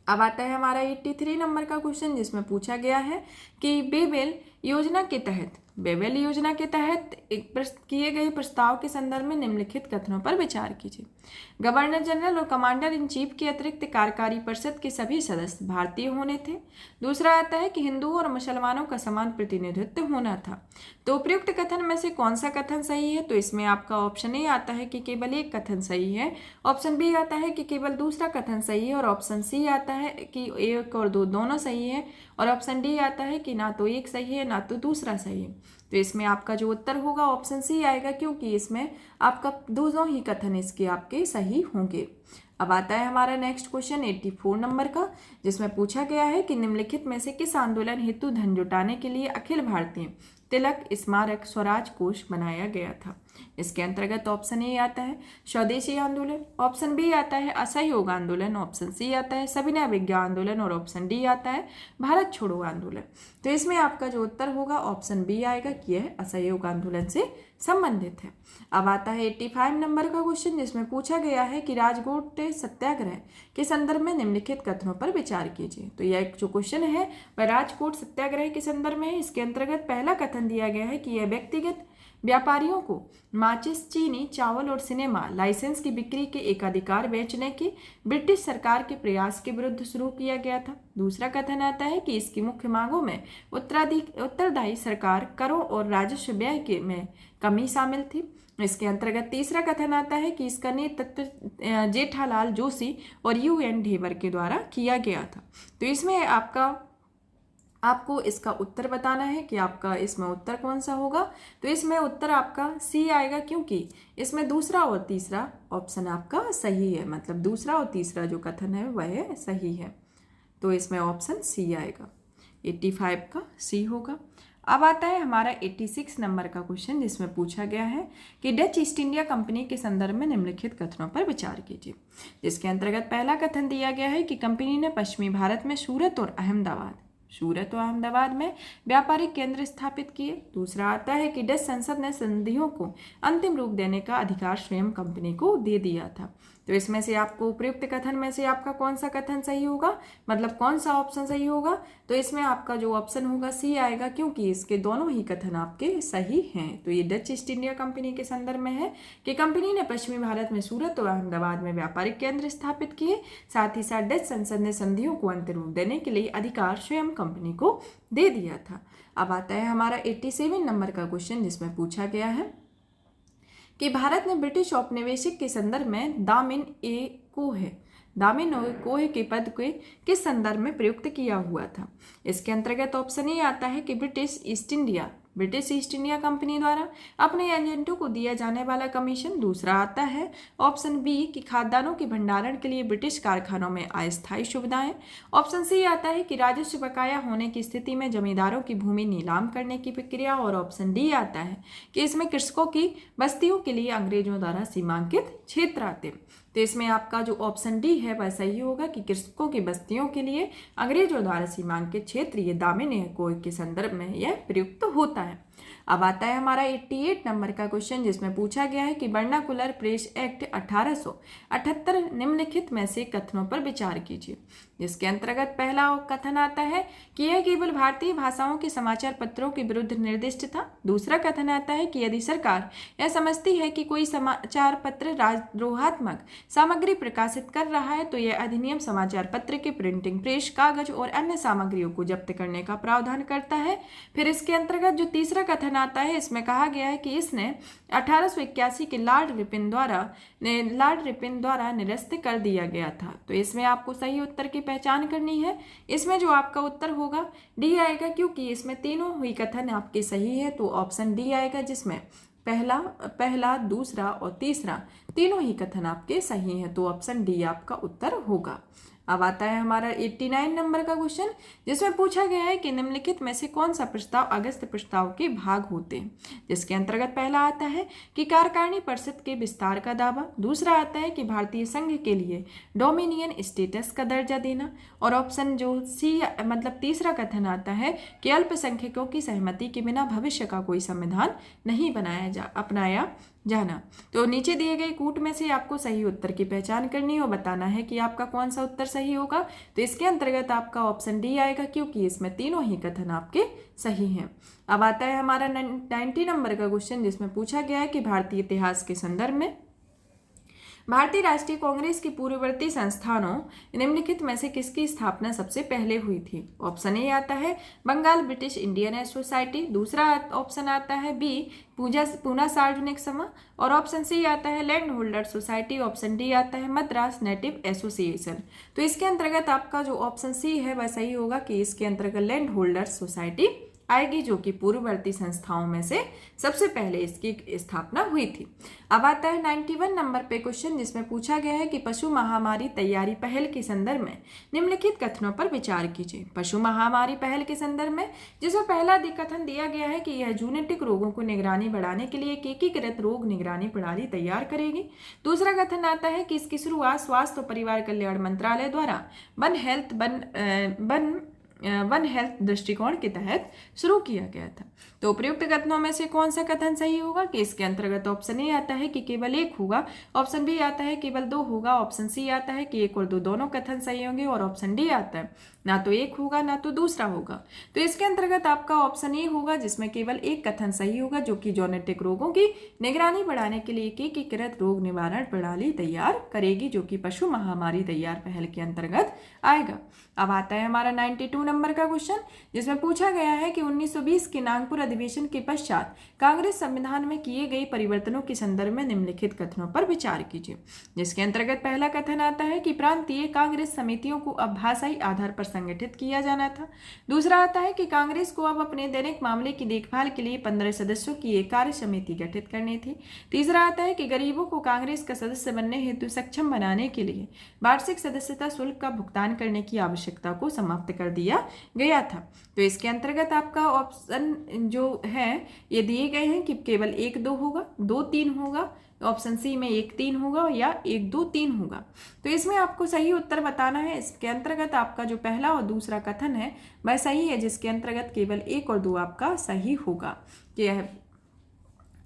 अब आता है हमारा 83 नंबर का क्वेश्चन, जिसमें पूछा गया है कि बेबेल योजना के तहत किए गए प्रस्ताव के संदर्भ में निम्नलिखित कथनों पर विचार कीजिए। गवर्नर जनरल और कमांडर इन चीफ के अतिरिक्त कार्यकारी परिषद के सभी सदस्य भारतीय होने थे। दूसरा आता है कि हिंदुओं और मुसलमानों का समान प्रतिनिधित्व होना था। तो उपयुक्त कथन में से कौन सा कथन सही है? तो इसमें आपका ऑप्शन ए आता है कि केवल एक कथन सही है, ऑप्शन बी आता है कि केवल दूसरा कथन सही है, और ऑप्शन सी आता है कि एक और दो दोनों सही है, और ऑप्शन डी आता है कि ना तो एक सही है ना तो दूसरा सही है। तो इसमें आपका जो उत्तर होगा ऑप्शन सी आएगा, क्योंकि इसमें आपका दोनों ही कथन इसके आपके सही होंगे। अब आता है हमारा नेक्स्ट क्वेश्चन 84 नंबर का, जिसमें पूछा गया है कि निम्नलिखित में से किस आंदोलन हेतु धन जुटाने के लिए अखिल भारतीय तिलक स्मारक स्वराज कोष बनाया गया था? इसके अंतर्गत ऑप्शन ए आता है स्वदेशी आंदोलन, ऑप्शन बी आता है असहयोग आंदोलन, ऑप्शन सी आता है सविनय अवज्ञा आंदोलन, और ऑप्शन डी आता है भारत छोड़ो आंदोलन। तो इसमें आपका जो उत्तर होगा ऑप्शन बी आएगा कि यह असहयोग आंदोलन से संबंधित है। अब आता है 85 नंबर का क्वेश्चन, जिसमें पूछा गया है कि राजकोट सत्याग्रह के संदर्भ में निम्नलिखित कथनों पर विचार कीजिए। तो यह जो क्वेश्चन है वह राजकोट सत्याग्रह के संदर्भ में है। इसके अंतर्गत पहला कथन दिया गया है कि यह व्यक्तिगत व्यापारियों को माचिस, चीनी, चावल और सिनेमा लाइसेंस की बिक्री के एकाधिकार बेचने के ब्रिटिश सरकार के प्रयास के विरुद्ध शुरू किया गया था। दूसरा कथन आता है कि इसकी मुख्य मांगों में उत्तरदायी सरकार, करों और राजस्व व्यय के में कमी शामिल थी। इसके अंतर्गत तीसरा कथन आता है कि इसका नेतृत्व जेठालाल जोशी और UN ढेबर के द्वारा किया गया था। तो इसमें आपको इसका उत्तर बताना है कि आपका इसमें उत्तर कौन सा होगा। तो इसमें उत्तर आपका सी आएगा, क्योंकि इसमें दूसरा और तीसरा ऑप्शन आपका सही है, मतलब दूसरा और तीसरा जो कथन है वह सही है। तो इसमें ऑप्शन सी आएगा, 85 का सी होगा। अब आता है हमारा 86 नंबर का क्वेश्चन, जिसमें पूछा गया है कि डच ईस्ट इंडिया कंपनी के संदर्भ में निम्नलिखित कथनों पर विचार कीजिए। जिसके अंतर्गत पहला कथन दिया गया है कि कंपनी ने पश्चिमी भारत में सूरत और अहमदाबाद में व्यापारिक केंद्र स्थापित किए। दूसरा आता है कि डच संसद ने संधियों को अंतिम रूप देने का अधिकार स्वयं कंपनी को दे दिया था। तो इसमें से आपको उपयुक्त कथन में से आपका कौन सा कथन सही होगा, मतलब कौन सा ऑप्शन सही होगा? तो इसमें आपका जो ऑप्शन होगा सी आएगा, क्योंकि इसके दोनों ही कथन आपके सही हैं। तो ये डच ईस्ट इंडिया कंपनी के संदर्भ में है कि कंपनी ने पश्चिमी भारत में सूरत और अहमदाबाद में व्यापारिक केंद्र स्थापित किए, साथ ही साथ डच संसद ने संधियों को अंतिम रूप देने के लिए अधिकार स्वयं कंपनी को दे दिया था। अब आता है हमारा 87 नंबर का क्वेश्चन, जिसमें पूछा गया है कि भारत ने ब्रिटिश औपनिवेशिक के संदर्भ में दामिन ए कोहे के पद के किस संदर्भ में प्रयुक्त किया हुआ था? इसके अंतर्गत ऑप्शन ए आता है कि ब्रिटिश ईस्ट इंडिया कंपनी द्वारा अपने एजेंटों को दिया जाने वाला कमीशन। दूसरा आता है ऑप्शन बी कि खाद्यान्नों के भंडारण के लिए ब्रिटिश कारखानों में अस्थायी सुविधाएं। ऑप्शन सी आता है कि राजस्व बकाया होने की स्थिति में जमींदारों की भूमि नीलाम करने की प्रक्रिया, और ऑप्शन डी आता है कि इसमें कृषकों की बस्तियों के लिए अंग्रेजों द्वारा सीमांकित क्षेत्र आते। तो इसमें आपका जो ऑप्शन डी है वह सही होगा कि कृषकों की बस्तियों के लिए अंग्रेजों द्वारा सीमांकित क्षेत्र ये दामिन कोहे के संदर्भ में यह प्रयुक्त होता है। अब आता है हमारा 88 नंबर का क्वेश्चन, जिसमें पूछा गया है कि वर्नाकुलर प्रेस एक्ट 1878 निम्नलिखित में से कथनों पर विचार कीजिए। जिसके अंतर्गत पहला कथन आता है कि यह केवल भारतीय भाषाओं के समाचार पत्रों के विरुद्ध निर्दिष्ट था। दूसरा कथन आता है कि यदि सरकार यह समझती है कि कोई समाचार पत्र राजद्रोहात्मक सामग्री प्रकाशित कर रहा है तो यह अधिनियम समाचार पत्र के प्रिंटिंग प्रेस, कागज और अन्य सामग्रियों को जब्त करने का प्रावधान करता है। फिर इसके अंतर्गत जो तीसरा कथन आता है, इसमें कहा गया है कि इसने 1881 के लॉर्ड रिपन द्वारा निरस्त कर दिया गया था। तो इसमें आपको सही उत्तर की पहचान करनी है। इसमें जो आपका उत्तर होगा डी आएगा, क्योंकि इसमें तीनों ही कथन आपके सही है। तो ऑप्शन डी आएगा, जिसमें पहला, दूसरा और तीसरा तीनों ही कथन आपके सही हैं। तो ऑप्शन डी आपका उत्तर होगा। अब आता है हमारा 89 नंबर का क्वेश्चन, जिसमें पूछा गया है कि निम्नलिखित में से कौन सा प्रस्ताव अगस्त प्रस्ताव के भाग होते हैं। जिसके अंतर्गत पहला आता है कि कार्यकारिणी परिषद के विस्तार का दावा, दूसरा आता है कि भारतीय संघ के लिए डोमिनियन स्टेटस का दर्जा देना, और ऑप्शन जो सी मतलब तीसरा कथन आता है कि अल्पसंख्यकों की सहमति के बिना भविष्य का कोई संविधान नहीं अपनाया जाना। तो नीचे दिए गए कूट में से आपको सही उत्तर की पहचान करनी है और बताना है कि आपका कौन सा उत्तर सही होगा। तो इसके अंतर्गत आपका ऑप्शन डी आएगा, क्योंकि इसमें तीनों ही कथन आपके सही हैं। अब आता है हमारा 90 नंबर का क्वेश्चन, जिसमें पूछा गया है कि भारतीय इतिहास के संदर्भ में भारतीय राष्ट्रीय कांग्रेस की पूर्ववर्ती संस्थानों निम्नलिखित में से किसकी स्थापना सबसे पहले हुई थी। ऑप्शन ए आता है बंगाल ब्रिटिश इंडियन सोसाइटी, दूसरा ऑप्शन आता है बी पूना सार्वजनिक सभा, और ऑप्शन सी आता है land holder society, option D आता है मद्रास नेटिव एसोसिएशन। तो इसके अंतर्गत आपका जो ऑप्शन सी है वह सही होगा कि इसके अंतर्गत लैंड होल्डर सोसाइटी आएगी, जो कि पूर्ववर्ती संस्थाओं में से सबसे पहले इसकी स्थापना हुई थी। अब आता है 91 नंबर पे क्वेश्चन, जिसमें पूछा गया है कि पशु महामारी तैयारी पहल के संदर्भ में निम्नलिखित कथनों पर विचार कीजिए। पशु महामारी पहल के संदर्भ में जिसमें पहला कथन दिया गया है कि यह जूनेटिक रोगों को निगरानी बढ़ाने के लिए एक एकीकृत रोग निगरानी प्रणाली तैयार करेगी। दूसरा कथन आता है कि इसकी शुरुआत स्वास्थ्य और परिवार कल्याण मंत्रालय द्वारा वन हेल्थ दृष्टिकोण के तहत शुरू किया गया था। तो उपयुक्त कथनों में से कौन सा कथन सही होगा कि इसके अंतर्गत ऑप्शन ए आता है कि केवल एक होगा, ऑप्शन बी आता है केवल दो होगा, ऑप्शन सी आता है कि एक और दो दोनों कथन सही होंगे, और ऑप्शन डी आता है ना तो एक होगा ना तो दूसरा होगा। तो इसके अंतर्गत आपका ऑप्शन ए होगा, जिसमें केवल एक कथन सही होगा, जो कि जूनोटिक रोगों की निगरानी बढ़ाने के लिए एकीकृत रोग निवारण प्रणाली तैयार करेगी, जो कि पशु महामारी तैयार पहल के अंतर्गत आएगा। अब आता है हमारा 92 नंबर का क्वेश्चन, जिसमें पूछा गया है कि 1920 के नागपुर अधिवेशन के पश्चात कांग्रेस संविधान में किए गए परिवर्तनों के संदर्भ में निम्नलिखित कथनों पर विचार कीजिए। जिसके अंतर्गत पहला कथन आता है कि प्रांतीय कांग्रेस समितियों को अब भाषाई आधार पर संगठित किया जाना था। दूसरा आता है कि कांग्रेस को अब अपने दैनिक मामले की देखभाल के लिए 15 सदस्यों की एक कार्य समिति गठित करनी थी। तीसरा आता है कि गरीबों को कांग्रेस का सदस्य बनने हेतु सक्षम बनाने के लिए वार्षिक सदस्यता शुल्क का भुगतान करने की आवश्यकता को समाप्त कर दिया गया था। तो इसके अंतर्गत आपका ऑप्शन जो है ये दिए गए हैं कि केवल 1 2 होगा, 2 3 होगा, ऑप्शन सी में 1 3 होगा या 1 2 3 होगा। तो इसमें आपको सही उत्तर बताना है। इसके अंतर्गत आपका जो पहला और दूसरा कथन है वह सही है, जिसके अंतर्गत केवल 1 और 2 आपका सही होगा। यह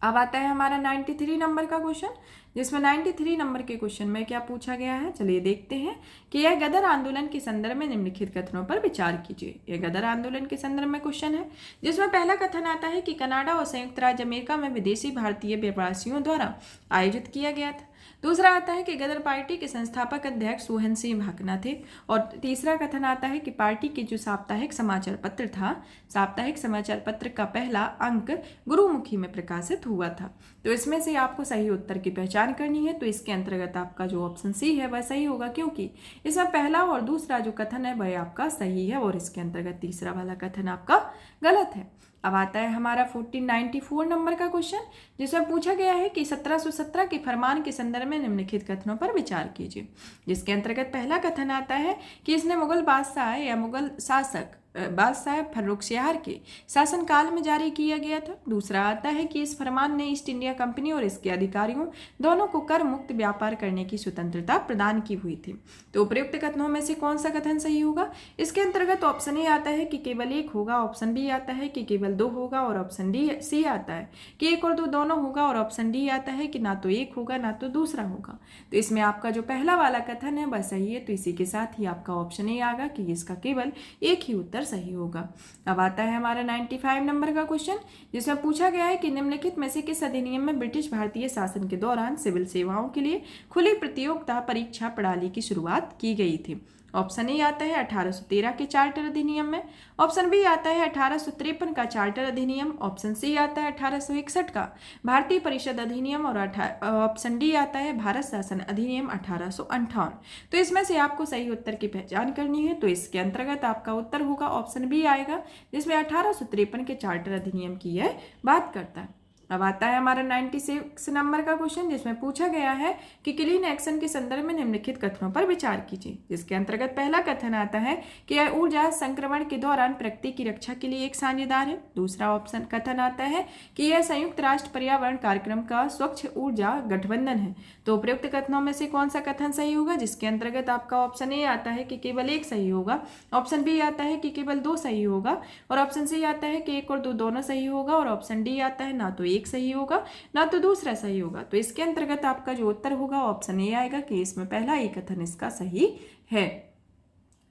अब आता है हमारा 93 नंबर का क्वेश्चन, जिसमें 93 नंबर के क्वेश्चन में क्या पूछा गया है, चलिए देखते हैं कि यह गदर आंदोलन के संदर्भ में निम्नलिखित कथनों पर विचार कीजिए। यह गदर आंदोलन के संदर्भ में क्वेश्चन है, जिसमें पहला कथन आता है कि कनाडा और संयुक्त राज्य अमेरिका में विदेशी भारतीय प्रवासियों द्वारा आयोजित किया गया था। दूसरा आता है कि गदर पार्टी के संस्थापक अध्यक्ष सोहन सिंह भाकना थे, और तीसरा कथन आता है कि पार्टी के जो साप्ताहिक समाचार पत्र था, साप्ताहिक समाचार पत्र का पहला अंक गुरुमुखी में प्रकाशित हुआ था। तो इसमें से आपको सही उत्तर की पहचान करनी है। तो इसके अंतर्गत आपका जो ऑप्शन सी है वह सही होगा, क्योंकि इसमें पहला और दूसरा जो कथन है वह आपका सही है, और इसके अंतर्गत तीसरा वाला कथन आपका गलत है। अब आता है हमारा 1494 नंबर का क्वेश्चन, जिसमें पूछा गया है कि 1717 के फरमान के संदर्भ में निम्नलिखित कथनों पर विचार कीजिए। जिसके अंतर्गत पहला कथन आता है कि इसने मुगल बादशाह या मुगल शासक बादशाह फर्रुखशियार के शासनकाल में जारी किया गया था। दूसरा आता है कि इस फरमान ने ईस्ट इंडिया कंपनी और इसके अधिकारियों दोनों को कर मुक्त व्यापार करने की स्वतंत्रता प्रदान की हुई थी। तो उपयुक्त कथनों में से कौन सा कथन सही होगा? इसके अंतर्गत ऑप्शन ए आता है कि केवल 1 होगा, ऑप्शन बी आता है कि केवल 2 होगा, और ऑप्शन सी आता है कि 1 और 2 दोनों होगा, और ऑप्शन डी आता है कि ना तो 1 होगा ना तो दूसरा होगा। तो इसमें आपका जो पहला वाला कथन है वह सही है। तो इसी के साथ ही आपका ऑप्शन ए आएगा कि इसका केवल एक ही उत्तर सही होगा। अब आता है हमारा 95 नंबर का क्वेश्चन, जिसमें पूछा गया है कि निम्नलिखित में से किस अधिनियम में ब्रिटिश भारतीय शासन के दौरान सिविल सेवाओं के लिए खुली प्रतियोगिता परीक्षा प्रणाली की शुरुआत की गई थी। ऑप्शन ए आता है 1813 के चार्टर अधिनियम में, ऑप्शन बी आता है 1853 का चार्टर अधिनियम, ऑप्शन सी आता है 1861 का भारतीय परिषद अधिनियम और ऑप्शन डी आता है भारत शासन अधिनियम 1858। तो इसमें से आपको सही उत्तर की पहचान करनी है। तो इसके अंतर्गत आपका उत्तर होगा ऑप्शन बी आएगा, जिसमें 1853 के चार्टर अधिनियम की यह बात करता है। अब आता है हमारा 96 नंबर का क्वेश्चन, जिसमें पूछा गया है कि क्लीन एक्शन के संदर्भ में निम्नलिखित कथनों पर विचार कीजिए। जिसके अंतर्गत पहला कथन आता है कि यह ऊर्जा संक्रमण के दौरान प्रकृति की रक्षा के लिए एक साझेदार है। दूसरा ऑप्शन कथन आता है कि यह संयुक्त राष्ट्र पर्यावरण कार्यक्रम का स्वच्छ ऊर्जा गठबंधन है। तो उपयुक्त कथनों में से कौन सा कथन सही होगा? जिसके अंतर्गत आपका ऑप्शन ए आता है कि केवल एक सही होगा, ऑप्शन बी आता है कि केवल दो सही होगा, और ऑप्शन सी आता है कि एक और दो दोनों सही होगा, और ऑप्शन डी आता है ना तो एक सही होगा ना तो दूसरा सही होगा। तो इसके अंतर्गत आपका जो उत्तर होगा ऑप्शन ए आएगा कि इसमें पहला ही कथन इसका सही है।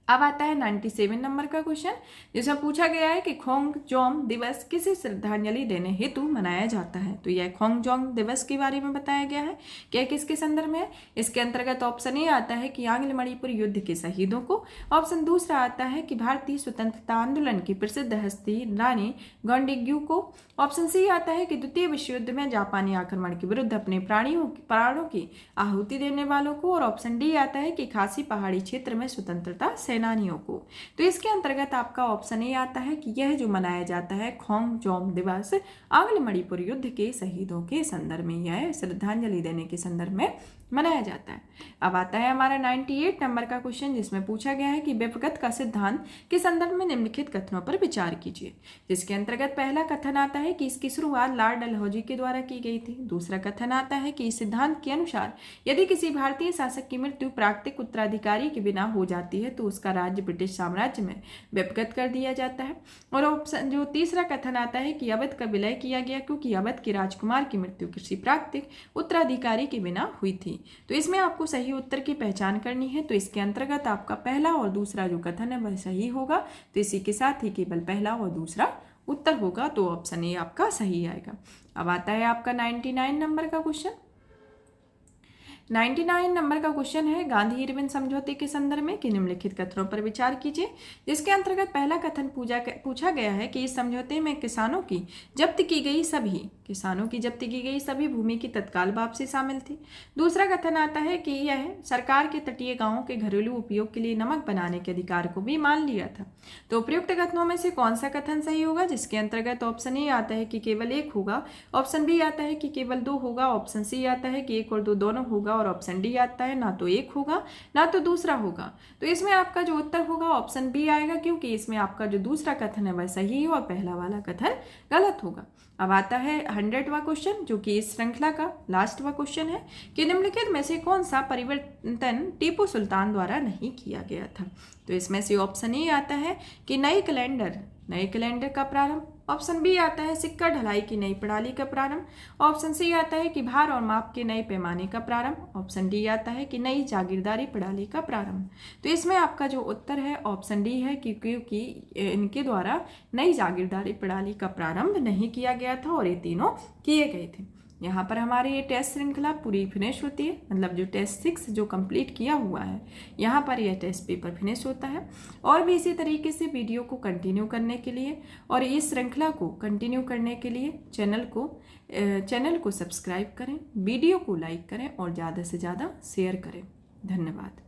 अब आता है 97 नंबर का क्वेश्चन, जिसमें पूछा गया है कि खोंगजोम दिवस किसे श्रद्धांजलि देने हेतु मनाया जाता है। तो यह खोंगजोम दिवस के बारे में बताया गया है कि यह किसके संदर्भ में है। इसके अंतर्गत ऑप्शन ए आता है कि आंग्ल मणिपुर युद्ध के शहीदों को, ऑप्शन दूसरा आता है कि भारतीय स्वतंत्रता आंदोलन की प्रसिद्ध हस्ती रानी गौंडिग्यू को, ऑप्शन सी आता है कि द्वितीय विश्व युद्ध में जापानी आक्रमण के विरुद्ध अपने प्राणों की आहुति देने वालों को, और ऑप्शन डी आता है कि खासी पहाड़ी क्षेत्र में स्वतंत्रता सेनानियों को। तो इसके अंतर्गत आपका ऑप्शन ए आता है कि यह जो मनाया जाता है खोंगजोम दिवस आंग्ल मणिपुर युद्ध के शहीदों के संदर्भ में, यह श्रद्धांजलि देने के संदर्भ में मनाया जाता है। अब आता है हमारा 98 नंबर का क्वेश्चन, जिसमें पूछा गया है कि व्यपगत का सिद्धांत के संदर्भ में निम्नलिखित कथनों पर विचार कीजिए। जिसके अंतर्गत पहला कथन आता है कि इसकी शुरुआत लॉर्ड डलहौजी के द्वारा की गई थी। दूसरा कथन आता है कि इस सिद्धांत के अनुसार यदि किसी भारतीय शासक की मृत्यु प्राकृतिक उत्तराधिकारी के बिना हो जाती है तो उसका राज्य ब्रिटिश साम्राज्य में व्यपगत कर दिया जाता है। और ऑप्शन जो तीसरा कथन आता है कि अवध का विलय किया गया क्योंकि अवध के राजकुमार की मृत्यु किसी प्राकृतिक उत्तराधिकारी के बिना हुई थी। तो इसमें आपको सही उत्तर की पहचान करनी है। तो इसके अंतर्गत आपका पहला और दूसरा जो कथन है वह सही होगा। तो इसी के साथ ही केवल पहला और दूसरा उत्तर होगा। तो ऑप्शन ए आपका सही आएगा। अब आता है आपका 99 नंबर का क्वेश्चन। 99 नंबर का क्वेश्चन है गांधी इरविन समझौते के संदर्भ में कि निम्नलिखित कथनों पर विचार कीजिए। जिसके अंतर्गत पहला कथन पूछा गया है कि इस समझौते में किसानों की जब्त की गई सभी भूमि की तत्काल वापसी शामिल थी। दूसरा कथन आता है कि यह सरकार के तटीय गांवों के घरेलू उपयोग के लिए नमक बनाने के अधिकार को भी मान लिया था। तो उपयुक्त कथनों में से कौन सा कथन सही होगा? जिसके अंतर्गत ऑप्शन ए आता है कि केवल एक होगा, ऑप्शन बी आता है कि केवल दो होगा, ऑप्शन सी आता है कि एक और दो दोनों होगा, और ऑप्शन डी आता है ना तो एक होगा ना तो दूसरा होगा। तो इसमें आपका जो उत्तर होगा ऑप्शन बी आएगा, क्योंकि इसमें आपका जो दूसरा कथन है वह सही है और पहला वाला कथन गलत होगा। अब आता है 100वां क्वेश्चन, जो कि इस श्रृंखला का लास्टवां क्वेश्चन है कि निम्नलिखित में से कौन सा परिवर्तन टीपू सुल्तान द्वारा नहीं किया गया था। तो इसमें से ऑप्शन ए आता है कि नए कैलेंडर का प्रारंभ, ऑप्शन बी आता है सिक्का ढलाई की नई प्रणाली का प्रारंभ, ऑप्शन सी आता है कि भार और माप के नए पैमाने का प्रारंभ, ऑप्शन डी आता है कि नई जागीरदारी प्रणाली का प्रारंभ। तो इसमें आपका जो उत्तर है ऑप्शन डी है, क्योंकि इनके द्वारा नई जागीरदारी प्रणाली का प्रारंभ नहीं किया गया था और ये तीनों किए गए थे। यहाँ पर हमारी ये टेस्ट श्रृंखला पूरी फिनिश होती है, मतलब जो टेस्ट 6 जो कंप्लीट किया हुआ है यहाँ पर यह टेस्ट पेपर फिनिश होता है। और भी इसी तरीके से वीडियो को कंटिन्यू करने के लिए और इस श्रृंखला को कंटिन्यू करने के लिए चैनल को सब्सक्राइब करें, वीडियो को लाइक करें और ज़्यादा से ज़्यादा शेयर करें। धन्यवाद।